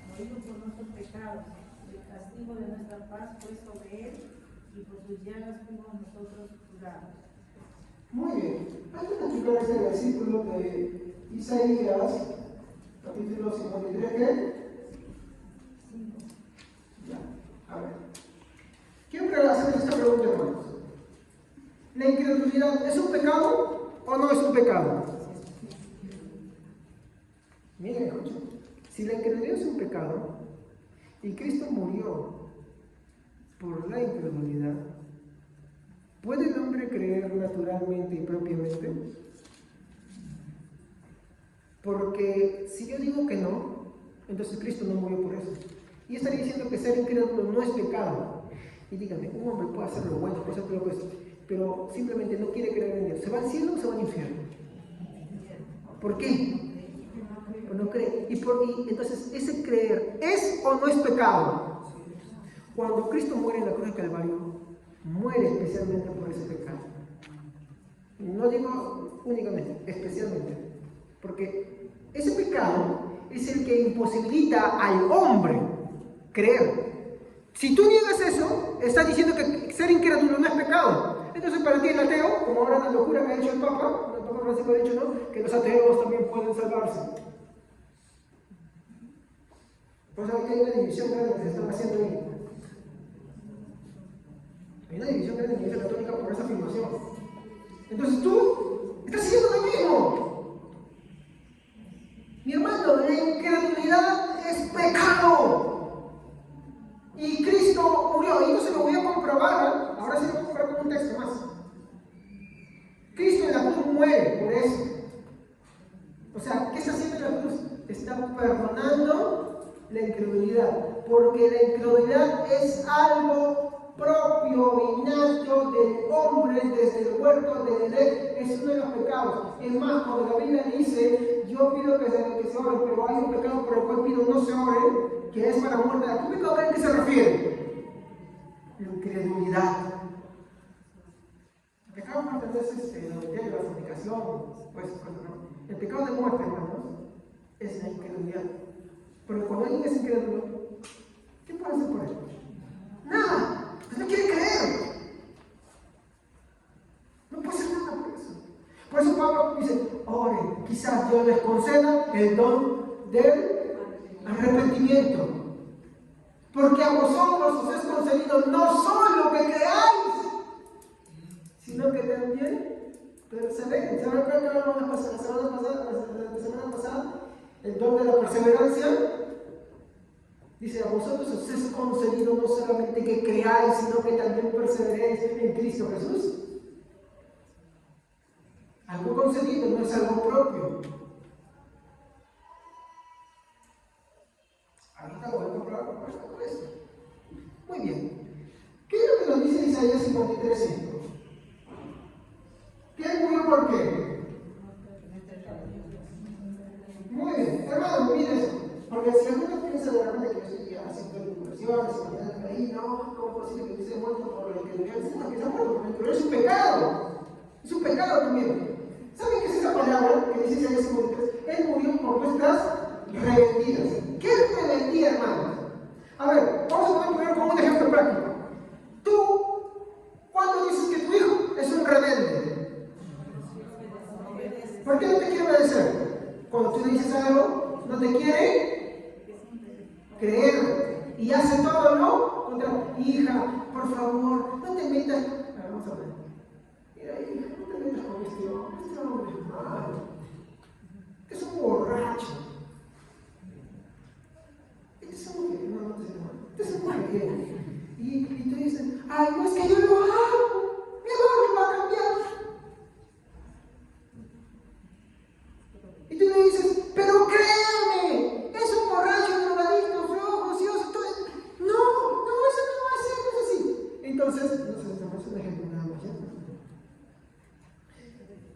morido por nuestros pecados, el castigo de nuestra paz fue sobre él, y por sus llagas fuimos nosotros curados. Muy bien, antes de explicar este versículo de Isaías, capítulo 53, ¿qué? 5. Ya, a ver. Quiero hacerles esta pregunta, hermanos. ¿La incredulidad es un pecado o no es un pecado? Miren, escuchen. Si la incredulidad es un pecado y Cristo murió por la incredulidad, ¿puede el hombre creer naturalmente y propiamente? Porque si yo digo que no, entonces Cristo no murió por eso. Y estaría diciendo que ser incrédulo no es pecado. Y díganme, un hombre puede hacer lo bueno, puede hacer lo opuesto, pero simplemente no quiere creer en Dios. ¿Se va al cielo o se va al infierno? ¿Por qué? Pues no cree. Y entonces, ¿ese creer es o no es pecado? Cuando Cristo muere en la cruz del Calvario, muere especialmente por ese pecado. No digo únicamente, especialmente. Porque ese pecado es el que imposibilita al hombre creer. Si tú niegas eso, estás diciendo que ser incrédulo no es pecado. Entonces para ti el ateo, como ahora la locura que ha dicho el Papa Francisco ha dicho, ¿no?, que los ateos también pueden salvarse. Pues aquí hay una división grande que se están haciendo ahí. Hay una división grande en la Iglesia Católica por esa afirmación. Entonces tú estás haciendo lo mismo. Mi hermano, la incredulidad es pecado. Y Cristo murió. Y no se lo voy a comprobar. Ahora sí lo voy a comprobar con un texto más. Cristo en la cruz muere por eso. O sea, ¿qué está haciendo en la cruz? Está perdonando la incredulidad, porque la incredulidad es algo propio, innato del hombre desde el huerto del Edén. Es uno de los pecados. Es más, cuando la Biblia dice, yo pido que se oren, pero hay un pecado por el cual pido no se oren, que es para muerte. ¿A qué pecado creen que se refiere? La incredulidad. El pecado de muerte no es el adulterio, la fornicación, pues no. El pecado de muerte, hermanos, es la incredulidad. Pero cuando alguien es incrédulo, ¿qué puede hacer por él? Nada. No quiere creer. No puede hacer nada por eso. Por eso Pablo dice, oren, quizás Dios les conceda el don del arrepentimiento. Porque a vosotros os es concedido no solo que creáis, sino que también perseveren. ¿Se acuerdan que hablamos la semana pasada? El don de la perseverancia. Dice, a vosotros os es concedido no solamente que creáis, sino que también perseveréis en Cristo Jesús. Algo concedido, no es algo propio. Ahorita voy a comprobar por esto. Muy bien. ¿Qué es lo que nos dice Isaías 53:5? ¿Quién murió por qué? Muy bien. Hermano, mire eso. Porque si alguno piensa de repente que yo estoy haciendo inversiones, y me dan ahí, no, ¿cómo es posible que yo esté muerto por la incredulidad? No, que está muerto por la incredulidad, es un pecado. Es un pecado también. ¿Saben qué es esa palabra que dice Isaías 53? Él murió por nuestras rebeldías. ¿Qué es rebeldía, hermanos? A ver, vamos a poner como un ejemplo práctico. Tú, ¿cuándo dices que tu hijo es un rebelde? ¿Por qué no te quiere obedecer? Cuando tú le dices algo, no te quiere creer y hace todo lo contrario. Hija, por favor, no te metas. A ver, vamos a ver. Mira, hija, no te metas con este hombre es malo. Es un borracho. Este es un mujeriego, no te sé mal. Este es un mujeriego. Y tú dices, ay, no es que yo lo hago. Mi amor va a cambiar. Y tú le dices, pero créeme, es un borracho, drogadicto, flojo, ocioso, todo eso. No, eso no va a ser, no es así. Entonces, no sé, estamos un ejemplo nada más, ¿ya?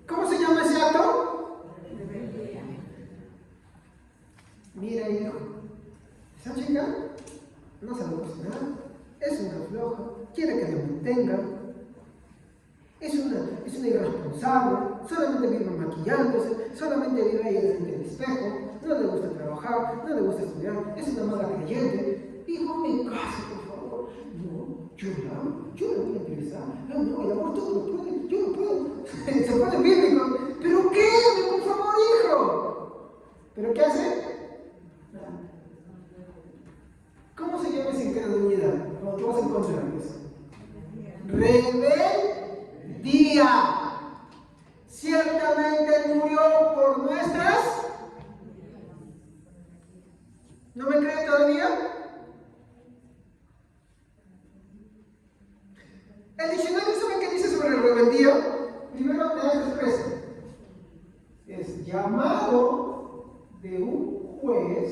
¿Cómo se llama ese acto? Mira, hijo, esa chica no sabe cocinar, es una floja, quiere que le mantenga, es una irresponsable, solamente vive maquillándose, solamente vive ahí delante del espejo, no le gusta trabajar, no le gusta estudiar, es una mala creyente. Hijo, me caso, por favor. No, yo la amo, yo la voy a interesar. No, el amor todo lo puede, yo no puedo. Se pone bíblico. Pero créeme, por favor, hijo. ¿Pero qué hace? ¿Cómo se llama esa incredulidad? Cuando tú vas a encontrar eso. Rebeldía. Ciertamente murió por nuestras. ¿No me creen todavía? El diccionario, ¿saben qué dice sobre la rebeldía? Primero te das expresa. Es llamado de un juez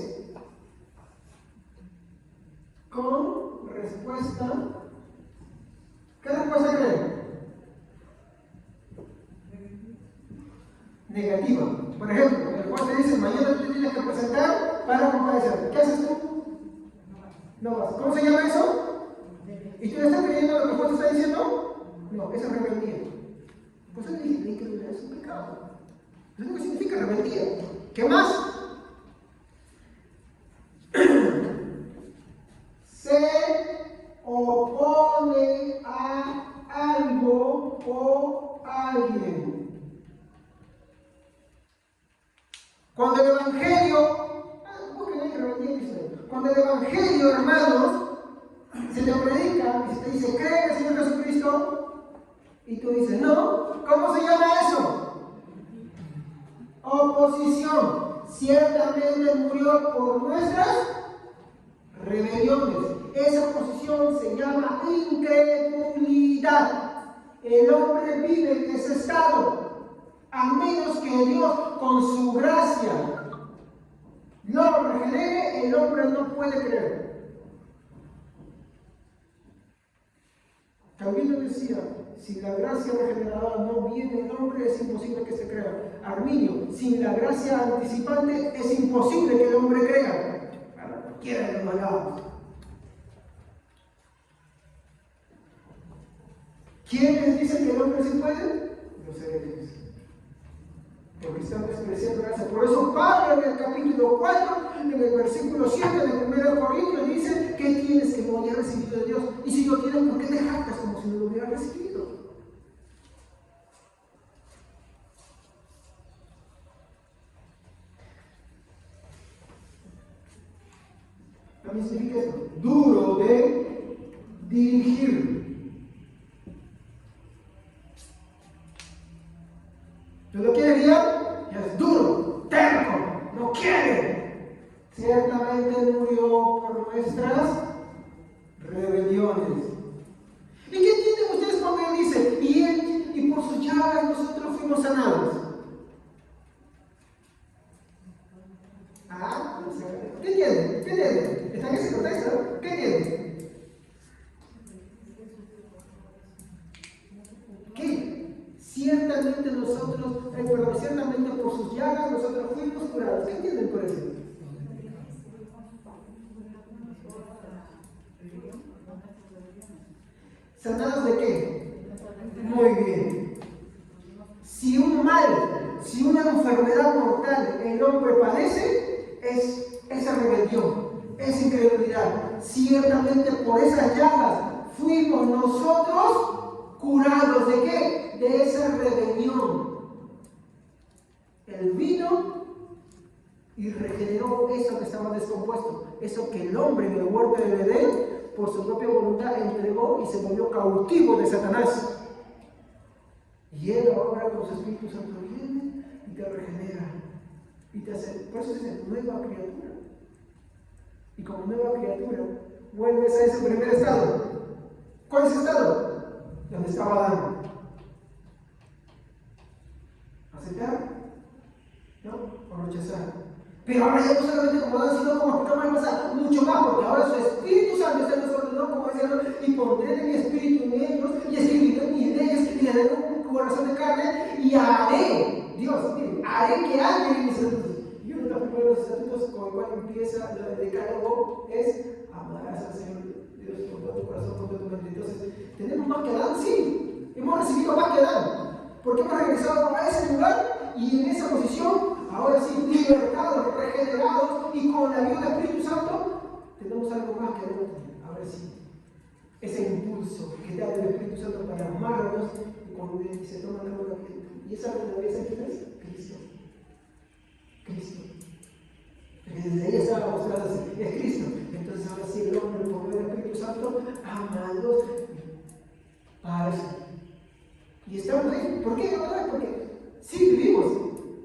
con respuesta. ¿Qué respuesta creen? Negativa. Por ejemplo, el juez te dice, mañana te tienes que presentar para comparecer. ¿Qué haces tú? No vas. ¿Cómo se llama eso? ¿Y tú le estás creyendo lo que el juez te está diciendo? No, esa es rebeldía. Pues él dice, la incredulidad es un pecado. Eso es lo que significa rebeldía. ¿Qué más? Se opone a algo o alguien. Cuando el Evangelio, hermanos, se te predica y se te dice, cree en el Señor Jesucristo, y tú dices, no, ¿cómo se llama eso? Oposición. Ciertamente murió por nuestras rebeliones. Esa oposición se llama incredulidad. el hombre vive en ese estado, a menos que Dios, con su gracia, lo regenere, el hombre no puede creer. Calvino decía, si la gracia regeneradora no viene en el hombre, es imposible que se crea. Arminio, sin la gracia anticipante, es imposible que el hombre crea. Para cualquiera de los dos lados. ¿Quiénes dicen que el hombre sí puede? Los herejes. Porque están despreciando gracia. Por eso Pablo en el capítulo 4, en el versículo 7 de 1 Corintios, dice que tienes que no hayas recibido de Dios. Y si lo tienes, ¿por qué te jactas como si no lo hubieras recibido? También significa esto, duro de dirigir. ¿Tú lo quieres guiar? Ya es duro, terco, no quiere. Ciertamente murió por nuestras rebeliones. ¿Y qué entienden ustedes cuando él dice, y por sus llagas nosotros fuimos sanados? ¿Ah? ¿Qué entienden? ¿Qué entienden? ¿Están en ese contexto? ¿Qué entienden? Ciertamente ciertamente por sus llagas nosotros fuimos curados. ¿Qué entienden por eso? ¿Sanados de qué? Muy bien. Si un mal, si una enfermedad mortal el hombre padece, es esa rebelión, es incredulidad. Ciertamente por esas llagas fuimos nosotros curados. ¿De qué? De esa rebelión. Él vino y regeneró eso que estaba descompuesto, eso que el hombre en el huerto del Edén, por su propia voluntad, entregó y se volvió cautivo de Satanás. Y él ahora con su Espíritu Santo viene y te regenera y te hace, por eso es nueva criatura. Y como nueva criatura vuelves a ese primer estado. ¿Cuál es ese estado? Donde estaba Adán. ¿Aceptar? ¿No? O rechazar. Pero ahora ya no solamente como Adán, sino como explicamos más pasado, mucho más, porque ahora su Espíritu Santo está en nosotros, ¿no? Como dice, y pondré de mi espíritu en ellos, y escribiré mis leyes, y le daré un corazón de carne, y haré, Dios, miren, haré que anden en mis estatutos. Y uno de los primeros estatutos con el cual empieza el decálogo es amarás al Señor Dios con todo tu corazón, con toda tu mente. Entonces, ¿tenemos más que Adán? Sí, hemos recibido más que Adán, porque hemos regresado a ese lugar y en esa posición, ahora sí, libertados, regenerados y con la ayuda del Espíritu Santo, tenemos algo más que Adán. Ahora sí, ese impulso que da el Espíritu Santo para amarnos y cuando dice, toma la vida. ¿Y esa naturaleza quién es? Cristo. Cristo. Porque desde ahí estaba mostrado así, es Cristo. Entonces ahora sí, el hombre por medio del Espíritu Santo ama a Dios para eso. Y estamos ahí. ¿Por qué? Porque sí vivimos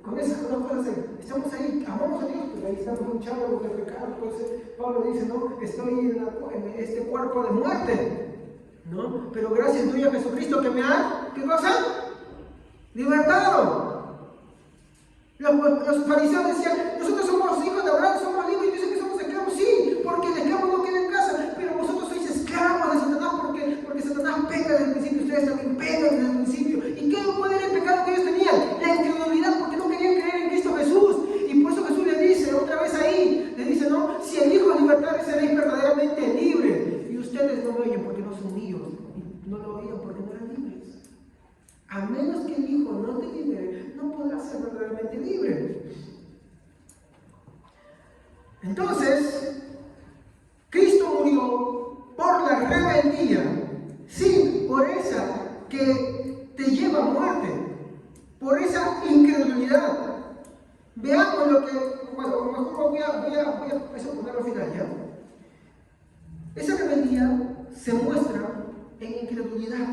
con esas cosas. Estamos ahí, amamos a Dios, pero ahí estamos luchando con el pecado. Pues Pablo dice, no, estoy en este cuerpo de muerte, ¿no? Pero gracias tuya a Jesucristo que me ha, ¿qué cosa? Libertado. Los fariseos decían, nosotros somos hijos de Abraham, somos libres, y dicen que somos esclavos. Sí, porque el esclavo no queda en casa, pero vosotros sois esclavos de Satanás porque Satanás peca desde el principio, ustedes también pecan desde el principio. ¿Y qué puede era el pecado que ellos tenían? La incredulidad, porque no querían creer en Cristo Jesús. Y por eso Jesús les dice, otra vez ahí, les dice, no, si el Hijo libertad seréis verdaderamente libres. Y ustedes no lo oyen porque no son míos, y no lo oían porque no eran libres. A menos que el Hijo no te libere, no podrás ser verdaderamente libre. Entonces, Cristo murió por la rebeldía, sí, por esa que te lleva a muerte, por esa incredulidad. Veamos lo que, bueno, mejor voy a eso ponerlo al final ya. Esa rebeldía se muestra en incredulidad.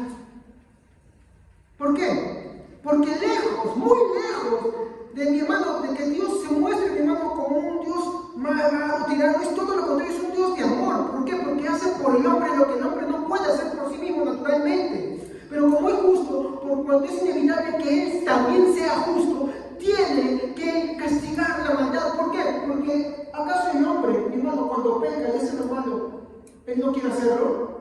¿Por qué? Porque lejos, muy lejos de mi hermano, de que Dios se muestre, mi hermano, como un Dios malvado, tirano, es todo lo contrario, es un Dios de amor. ¿Por qué? Porque hace por el hombre lo que el hombre no puede hacer por sí mismo naturalmente. Pero como es justo, cuando es inevitable que Él también sea justo, tiene que castigar la maldad. ¿Por qué? Porque ¿acaso el hombre, mi hermano, cuando peca y hace lo malo, él no quiere hacerlo?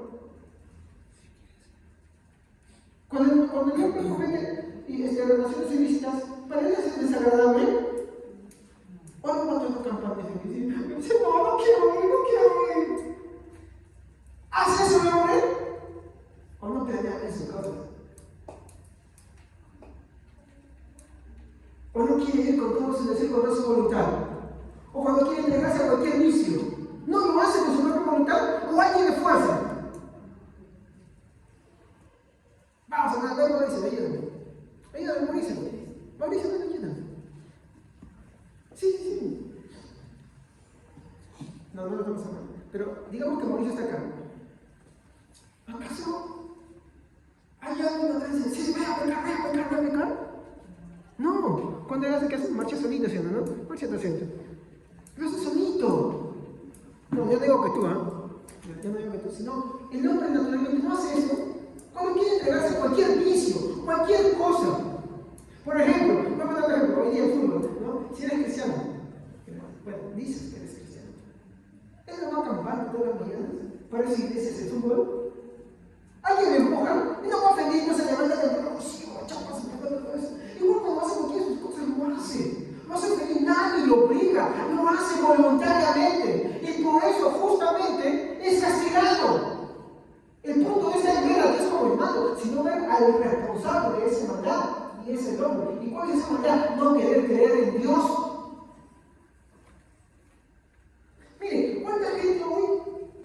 Cuando el hombre comete relaciones ilícitas, ¿para él es desagradable? ¿O no mató esta campana y dice, no quiero ir? ¿Hace eso el hombre? ¿O no te daña en sus cosas? ¿O no quiere ir con todo su deseo, con toda su voluntad? ¿O cuando quiere entregarse a cualquier vicio, no lo hace con su propia voluntad o alguien de fuerza? Vamos a ver, Mauricio, ayúdame. Ayúdame, Mauricio. Mauricio, ayúdame. Sí. No lo estamos hablando. Pero digamos que Mauricio está acá. ¿Acaso hay alguien atrás que dice, sí, voy a pecar? No. Cuando él hace que hace, marcha solito haciendo, ¿no? Marcha haciendo. Pero hace solito. No, yo no digo que tú, Yo no digo que tú, sino el hombre naturalmente no hace eso. Cuando quiere entregarse a cualquier vicio, cualquier cosa. Por ejemplo, vamos a dar un ejemplo, hoy día el fútbol, ¿no? Si eres cristiano, bueno, dices que eres cristiano. ¿Él no va a acampar todas las mañanas para ir a iglesias de fútbol? Alguien me empuja y no va a ofender, no se levanta del trono, chapas, todo eso. Igual cuando hace cualquiera de sus cosas, lo hace. No hace feliz, nadie lo obliga, lo hace voluntariamente. Y por eso justamente es castigado. El punto es el ver a Dios como hermano, sino ver al responsable de esa maldad, y es el hombre. ¿Y cuál es esa maldad? No querer creer en Dios. Mire, ¿cuánta gente hoy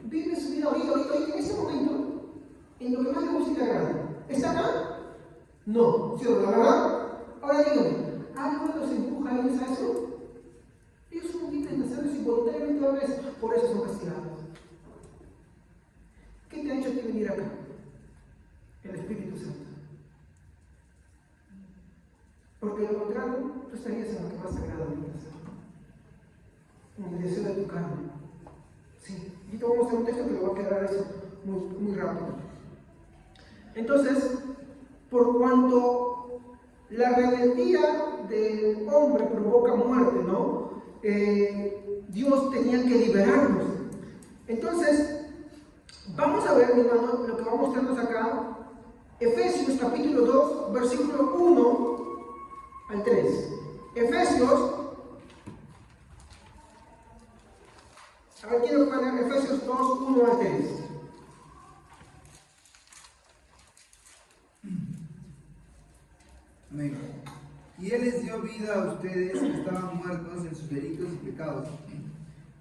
vive su vida ahorita, en este momento, en lo que más le gusta y le agrada? ¿Está acá? No, ¿sí o no? ¿La verdad? Ahora díganme, ¿algo los empuja a ellos a eso? Ellos son libres de hacerlo involuntariamente a veces, por eso son castigados. ¿Qué te ha hecho a ti venir acá? El Espíritu Santo. Porque de lo contrario, tú estarías en lo que más agrada a Dios. En el deseo de tu carne. Sí. Y te vamos a hacer un texto que le va a quedar eso muy rápido. Entonces, por cuanto la rebeldía del hombre provoca muerte, ¿no? Dios tenía que liberarnos. Entonces, vamos a ver, mi hermano, lo que va a mostrarnos acá. Efesios capítulo 2, versículo 1 al 3. Efesios, a ver, quiero poner Efesios 2, 1 al 3. Amén. Y Él les dio vida a ustedes que estaban muertos en sus delitos y pecados,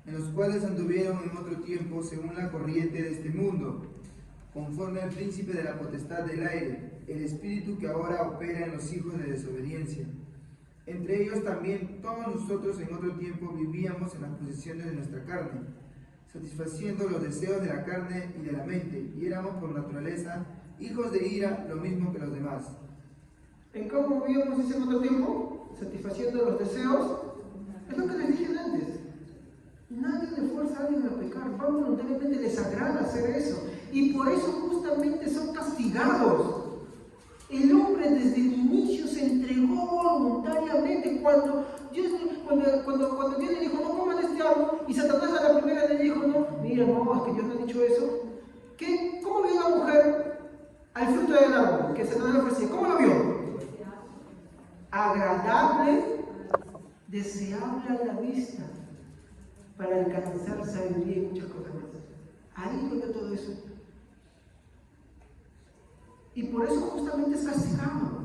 en los cuales anduvieron en otro tiempo según la corriente de este mundo, conforme al príncipe de la potestad del aire, el espíritu que ahora opera en los hijos de desobediencia. Entre ellos también todos nosotros en otro tiempo vivíamos en las posesiones de nuestra carne, satisfaciendo los deseos de la carne y de la mente, y éramos por naturaleza hijos de ira, lo mismo que los demás. ¿En cómo vivíamos ese otro tiempo? Satisfaciendo los deseos. Es lo que les dije antes. Nadie le fuerza a alguien a pecar. Voluntariamente les agrada hacer eso. Y por eso justamente son castigados. El hombre desde el inicio se entregó voluntariamente. Cuando Dios le dijo, no coman de este árbol, y Satanás a la primera le dijo, no, mira, no, es que Dios no ha dicho eso. ¿Cómo vio la mujer al fruto del árbol que Satanás le ofrecía? ¿Cómo lo vio? Agradable, deseable a la vista, para alcanzar sabiduría y muchas cosas más. Ahí lo vio todo eso. Y por eso justamente es castigado,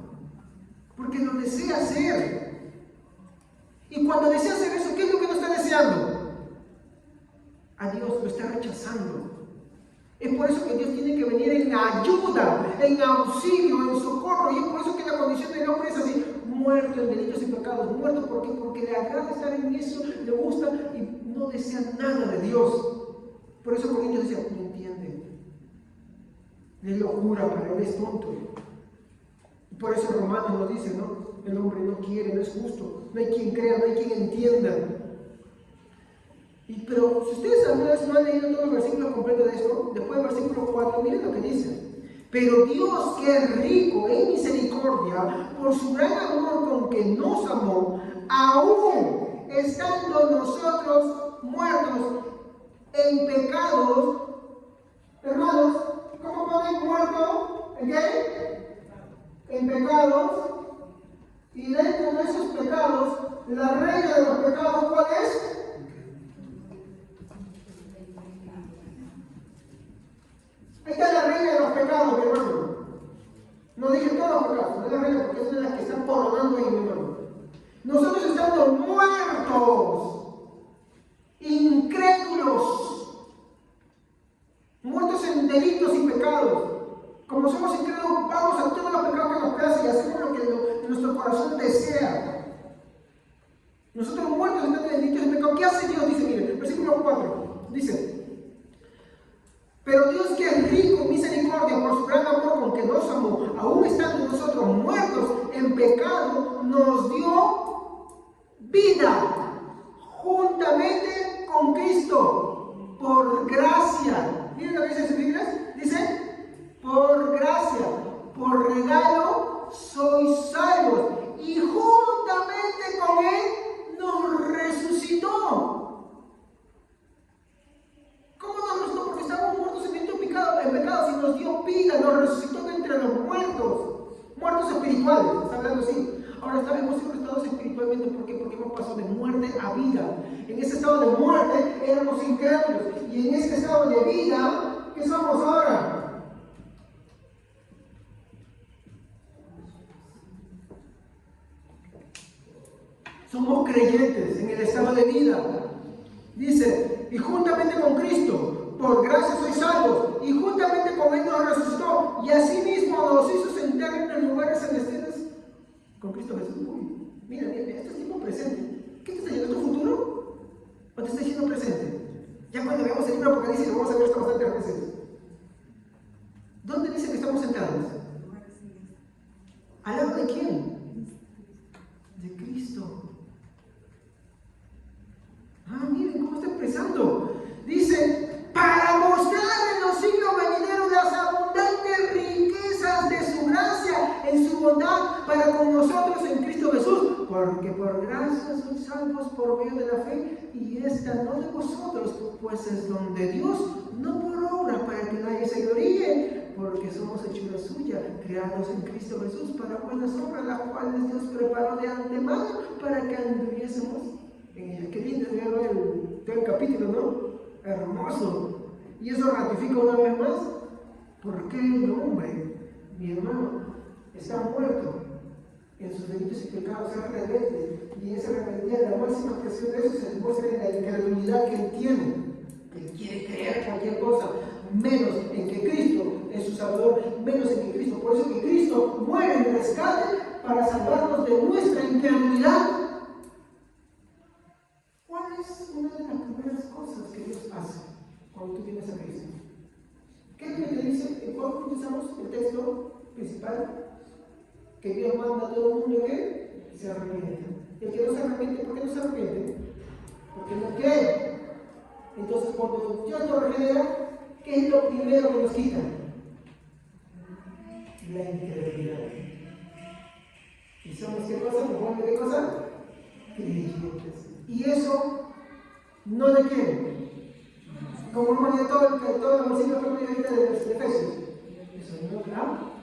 porque lo desea hacer. Y cuando desea hacer eso, ¿qué es lo que no está deseando? A Dios lo está rechazando. Es por eso que Dios tiene que venir en ayuda, en auxilio, en socorro. Y es por eso que la condición del hombre es así, muerto en delitos y pecados. Muerto porque le agrada estar en eso, le gusta y no desea nada de Dios. Por eso Corintios decía, no entiende. Es locura para él, es tonto. Por eso Romanos nos dice, ¿no? El hombre no quiere, no es justo. No hay quien crea, no hay quien entienda. Pero si ustedes alguna vez no han leído todos los versículos completos de esto, después del versículo 4, miren lo que dice. Pero Dios, que es rico en misericordia, por su gran amor con que nos amó, aún estando nosotros muertos en pecados, hermanos, ¿cómo ponen muerto? ¿En qué? En pecados. Y dentro de esos pecados, la reina de los pecados, ¿cuál es? Ahí está la reina de los pecados, mi hermano. No dije todos los pecados, no es la reina porque es una de las que están coronando ahí, mi hermano. Nosotros estando muertos, incrédulos, muertos en delitos y pecados. Como somos incrédulos, vamos a todos los pecados que nos place y hacemos lo que nuestro corazón desea. Nosotros muertos en delitos y pecados. ¿Qué hace Dios? Dice, mire, versículo 4, dice: pero Dios, que es rico en misericordia por su gran amor con que nos amó, aún estando nosotros muertos en pecado, nos dio vida juntamente con Cristo, por gracia. Miren lo que dice en sus Biblias. Dice, por gracia, por regalo, sois salvos. Y juntamente con Él nos resucitó. ¿Cómo nos resucitó? Porque estábamos muertos en pecados y nos dio vida, nos resucitó de entre los muertos espirituales, está hablando así. Ahora hemos sido restaurados espiritualmente, ¿por qué? Porque hemos pasado de muerte a vida. En ese estado de muerte éramos incrédulos, y en este estado de vida, ¿qué somos ahora? Somos creyentes en el estado de vida. Dice, y juntamente con Cristo, por gracia sois salvos, y juntamente con Él nos resucitó, y asimismo nos hizo sentar en lugares celestiales con Cristo Jesús. Uy, mira, esto es tiempo presente. ¿Qué te está diciendo? ¿Es tu futuro? ¿O te está diciendo presente? Ya cuando veamos el libro de Apocalipsis lo vamos a ver, está bastante presente. ¿Dónde dice que estamos sentados? ¿Al lado de quién? De Cristo. Ah, miren cómo está expresando. Dice, para mostrar en los siglos venideros las abundantes riquezas de su gracia en su bondad para con nosotros en Cristo Jesús. Porque por gracia sois salvos por medio de la fe, y esta no de vosotros, pues es don de Dios, no por obra, para que nadie se gloríe, porque somos hechura suya, creados en Cristo Jesús para buenas obras, las cuales Dios preparó de antemano para que anduviésemos en ella. Qué lindo todo el capítulo, ¿no? Hermoso. Y eso ratifica una vez más por qué el hombre, mi hermano, está muerto en sus delitos y pecados, es rebelde, y esa rebeldía, la máxima expresión de eso se demuestra en la incredulidad que él tiene, que él quiere creer cualquier cosa, menos en que Cristo es su Salvador, menos en que Cristo. Por eso que Cristo muere en rescate para salvarnos de nuestra incredulidad. ¿Cuál es una de las primeras cosas que Dios hace cuando tú vienes a Cristo? ¿Qué es lo que te dice? ¿En cuál utilizamos el texto principal? Que Dios manda a todo el mundo que se arrepiente. El que no se arrepiente, ¿por qué no se arrepiente? Porque no cree. Entonces, cuando Dios nos regenera, ¿qué es lo primero que nos quita? La incredulidad. ¿Y somos qué cosa? ¿Nos vuelve qué cosa? Creyentes. ¿Y eso no de quién? Como hemos leído todo el versículo que hemos leído ahorita de los Efesios. Eso no, ¿claro?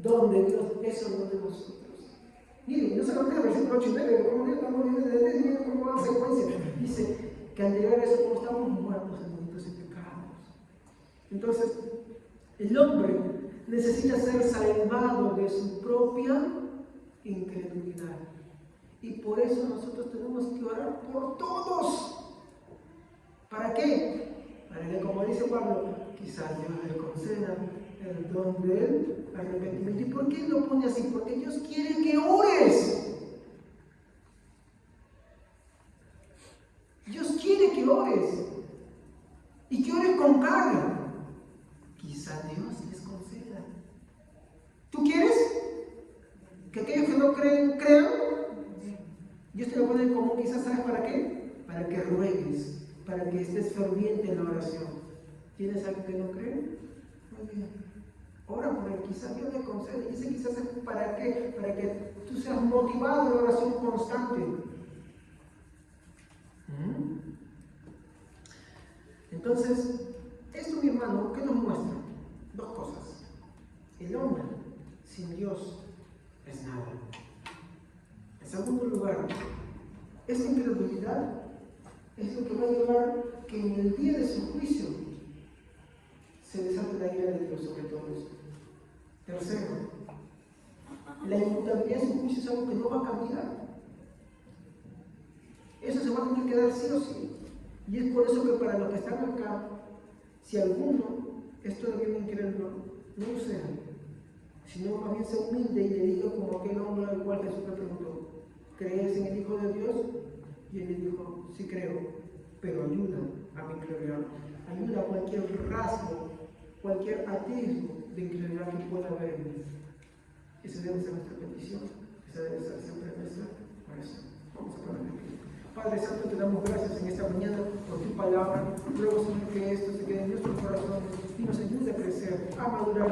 Don de Dios, eso no de vosotros. Miren, no solamente el versículo 8 y 9, como estamos viendo cómo va la secuencia. Dice que al llegar a eso, como estamos muertos en delitos y pecados. Entonces, el hombre necesita ser salvado de su propia incredulidad. Y por eso nosotros tenemos que orar por todos. ¿Para qué? Para que, como dice Pablo, quizás Dios le conceda el don del arrepentimiento. ¿Y por qué lo pone así? Porque Dios quiere que ores. Dios quiere que ores. Y que ores con carga. Quizá Dios les conceda. ¿Tú quieres? Que aquellos que no creen, crean. Dios te lo pone en común, quizás, ¿sabes para qué? Para que ruegues, para que estés ferviente en la oración. ¿Tienes alguien que no cree? Muy bien. Ora por él, quizás Dios le concede. Dice quizás para qué, para que tú seas motivado en oración constante. Entonces, esto, mi hermano, ¿qué nos muestra? Dos cosas. El hombre sin Dios es nada. En segundo lugar, esa incredulidad es lo que va a llevar que en el día de su juicio se desate la ira de Dios sobre todo esto. Tercero, la inmutabilidad de su juicio es algo que no va a cambiar. Eso se va a tener que dar sí o sí. Y es por eso que para los que están acá, si alguno es todavía un incrédulo, no lo sea, sino más bien sea humilde y le diga como aquel hombre al cual Jesús le preguntó, ¿crees en el Hijo de Dios? Y él le dijo, sí creo, pero ayuda a mi incredulidad, ayuda a cualquier rasgo, cualquier atisbo de incredulidad que pueda haber en mí. Esa debe ser nuestra petición, esa debe ser siempre nuestra oración. Vamos a poner aquí. Padre Santo, te damos gracias en esta mañana por tu palabra. Ruego, Señor, que esto se quede en nuestros corazones y nos ayude a crecer, a madurar.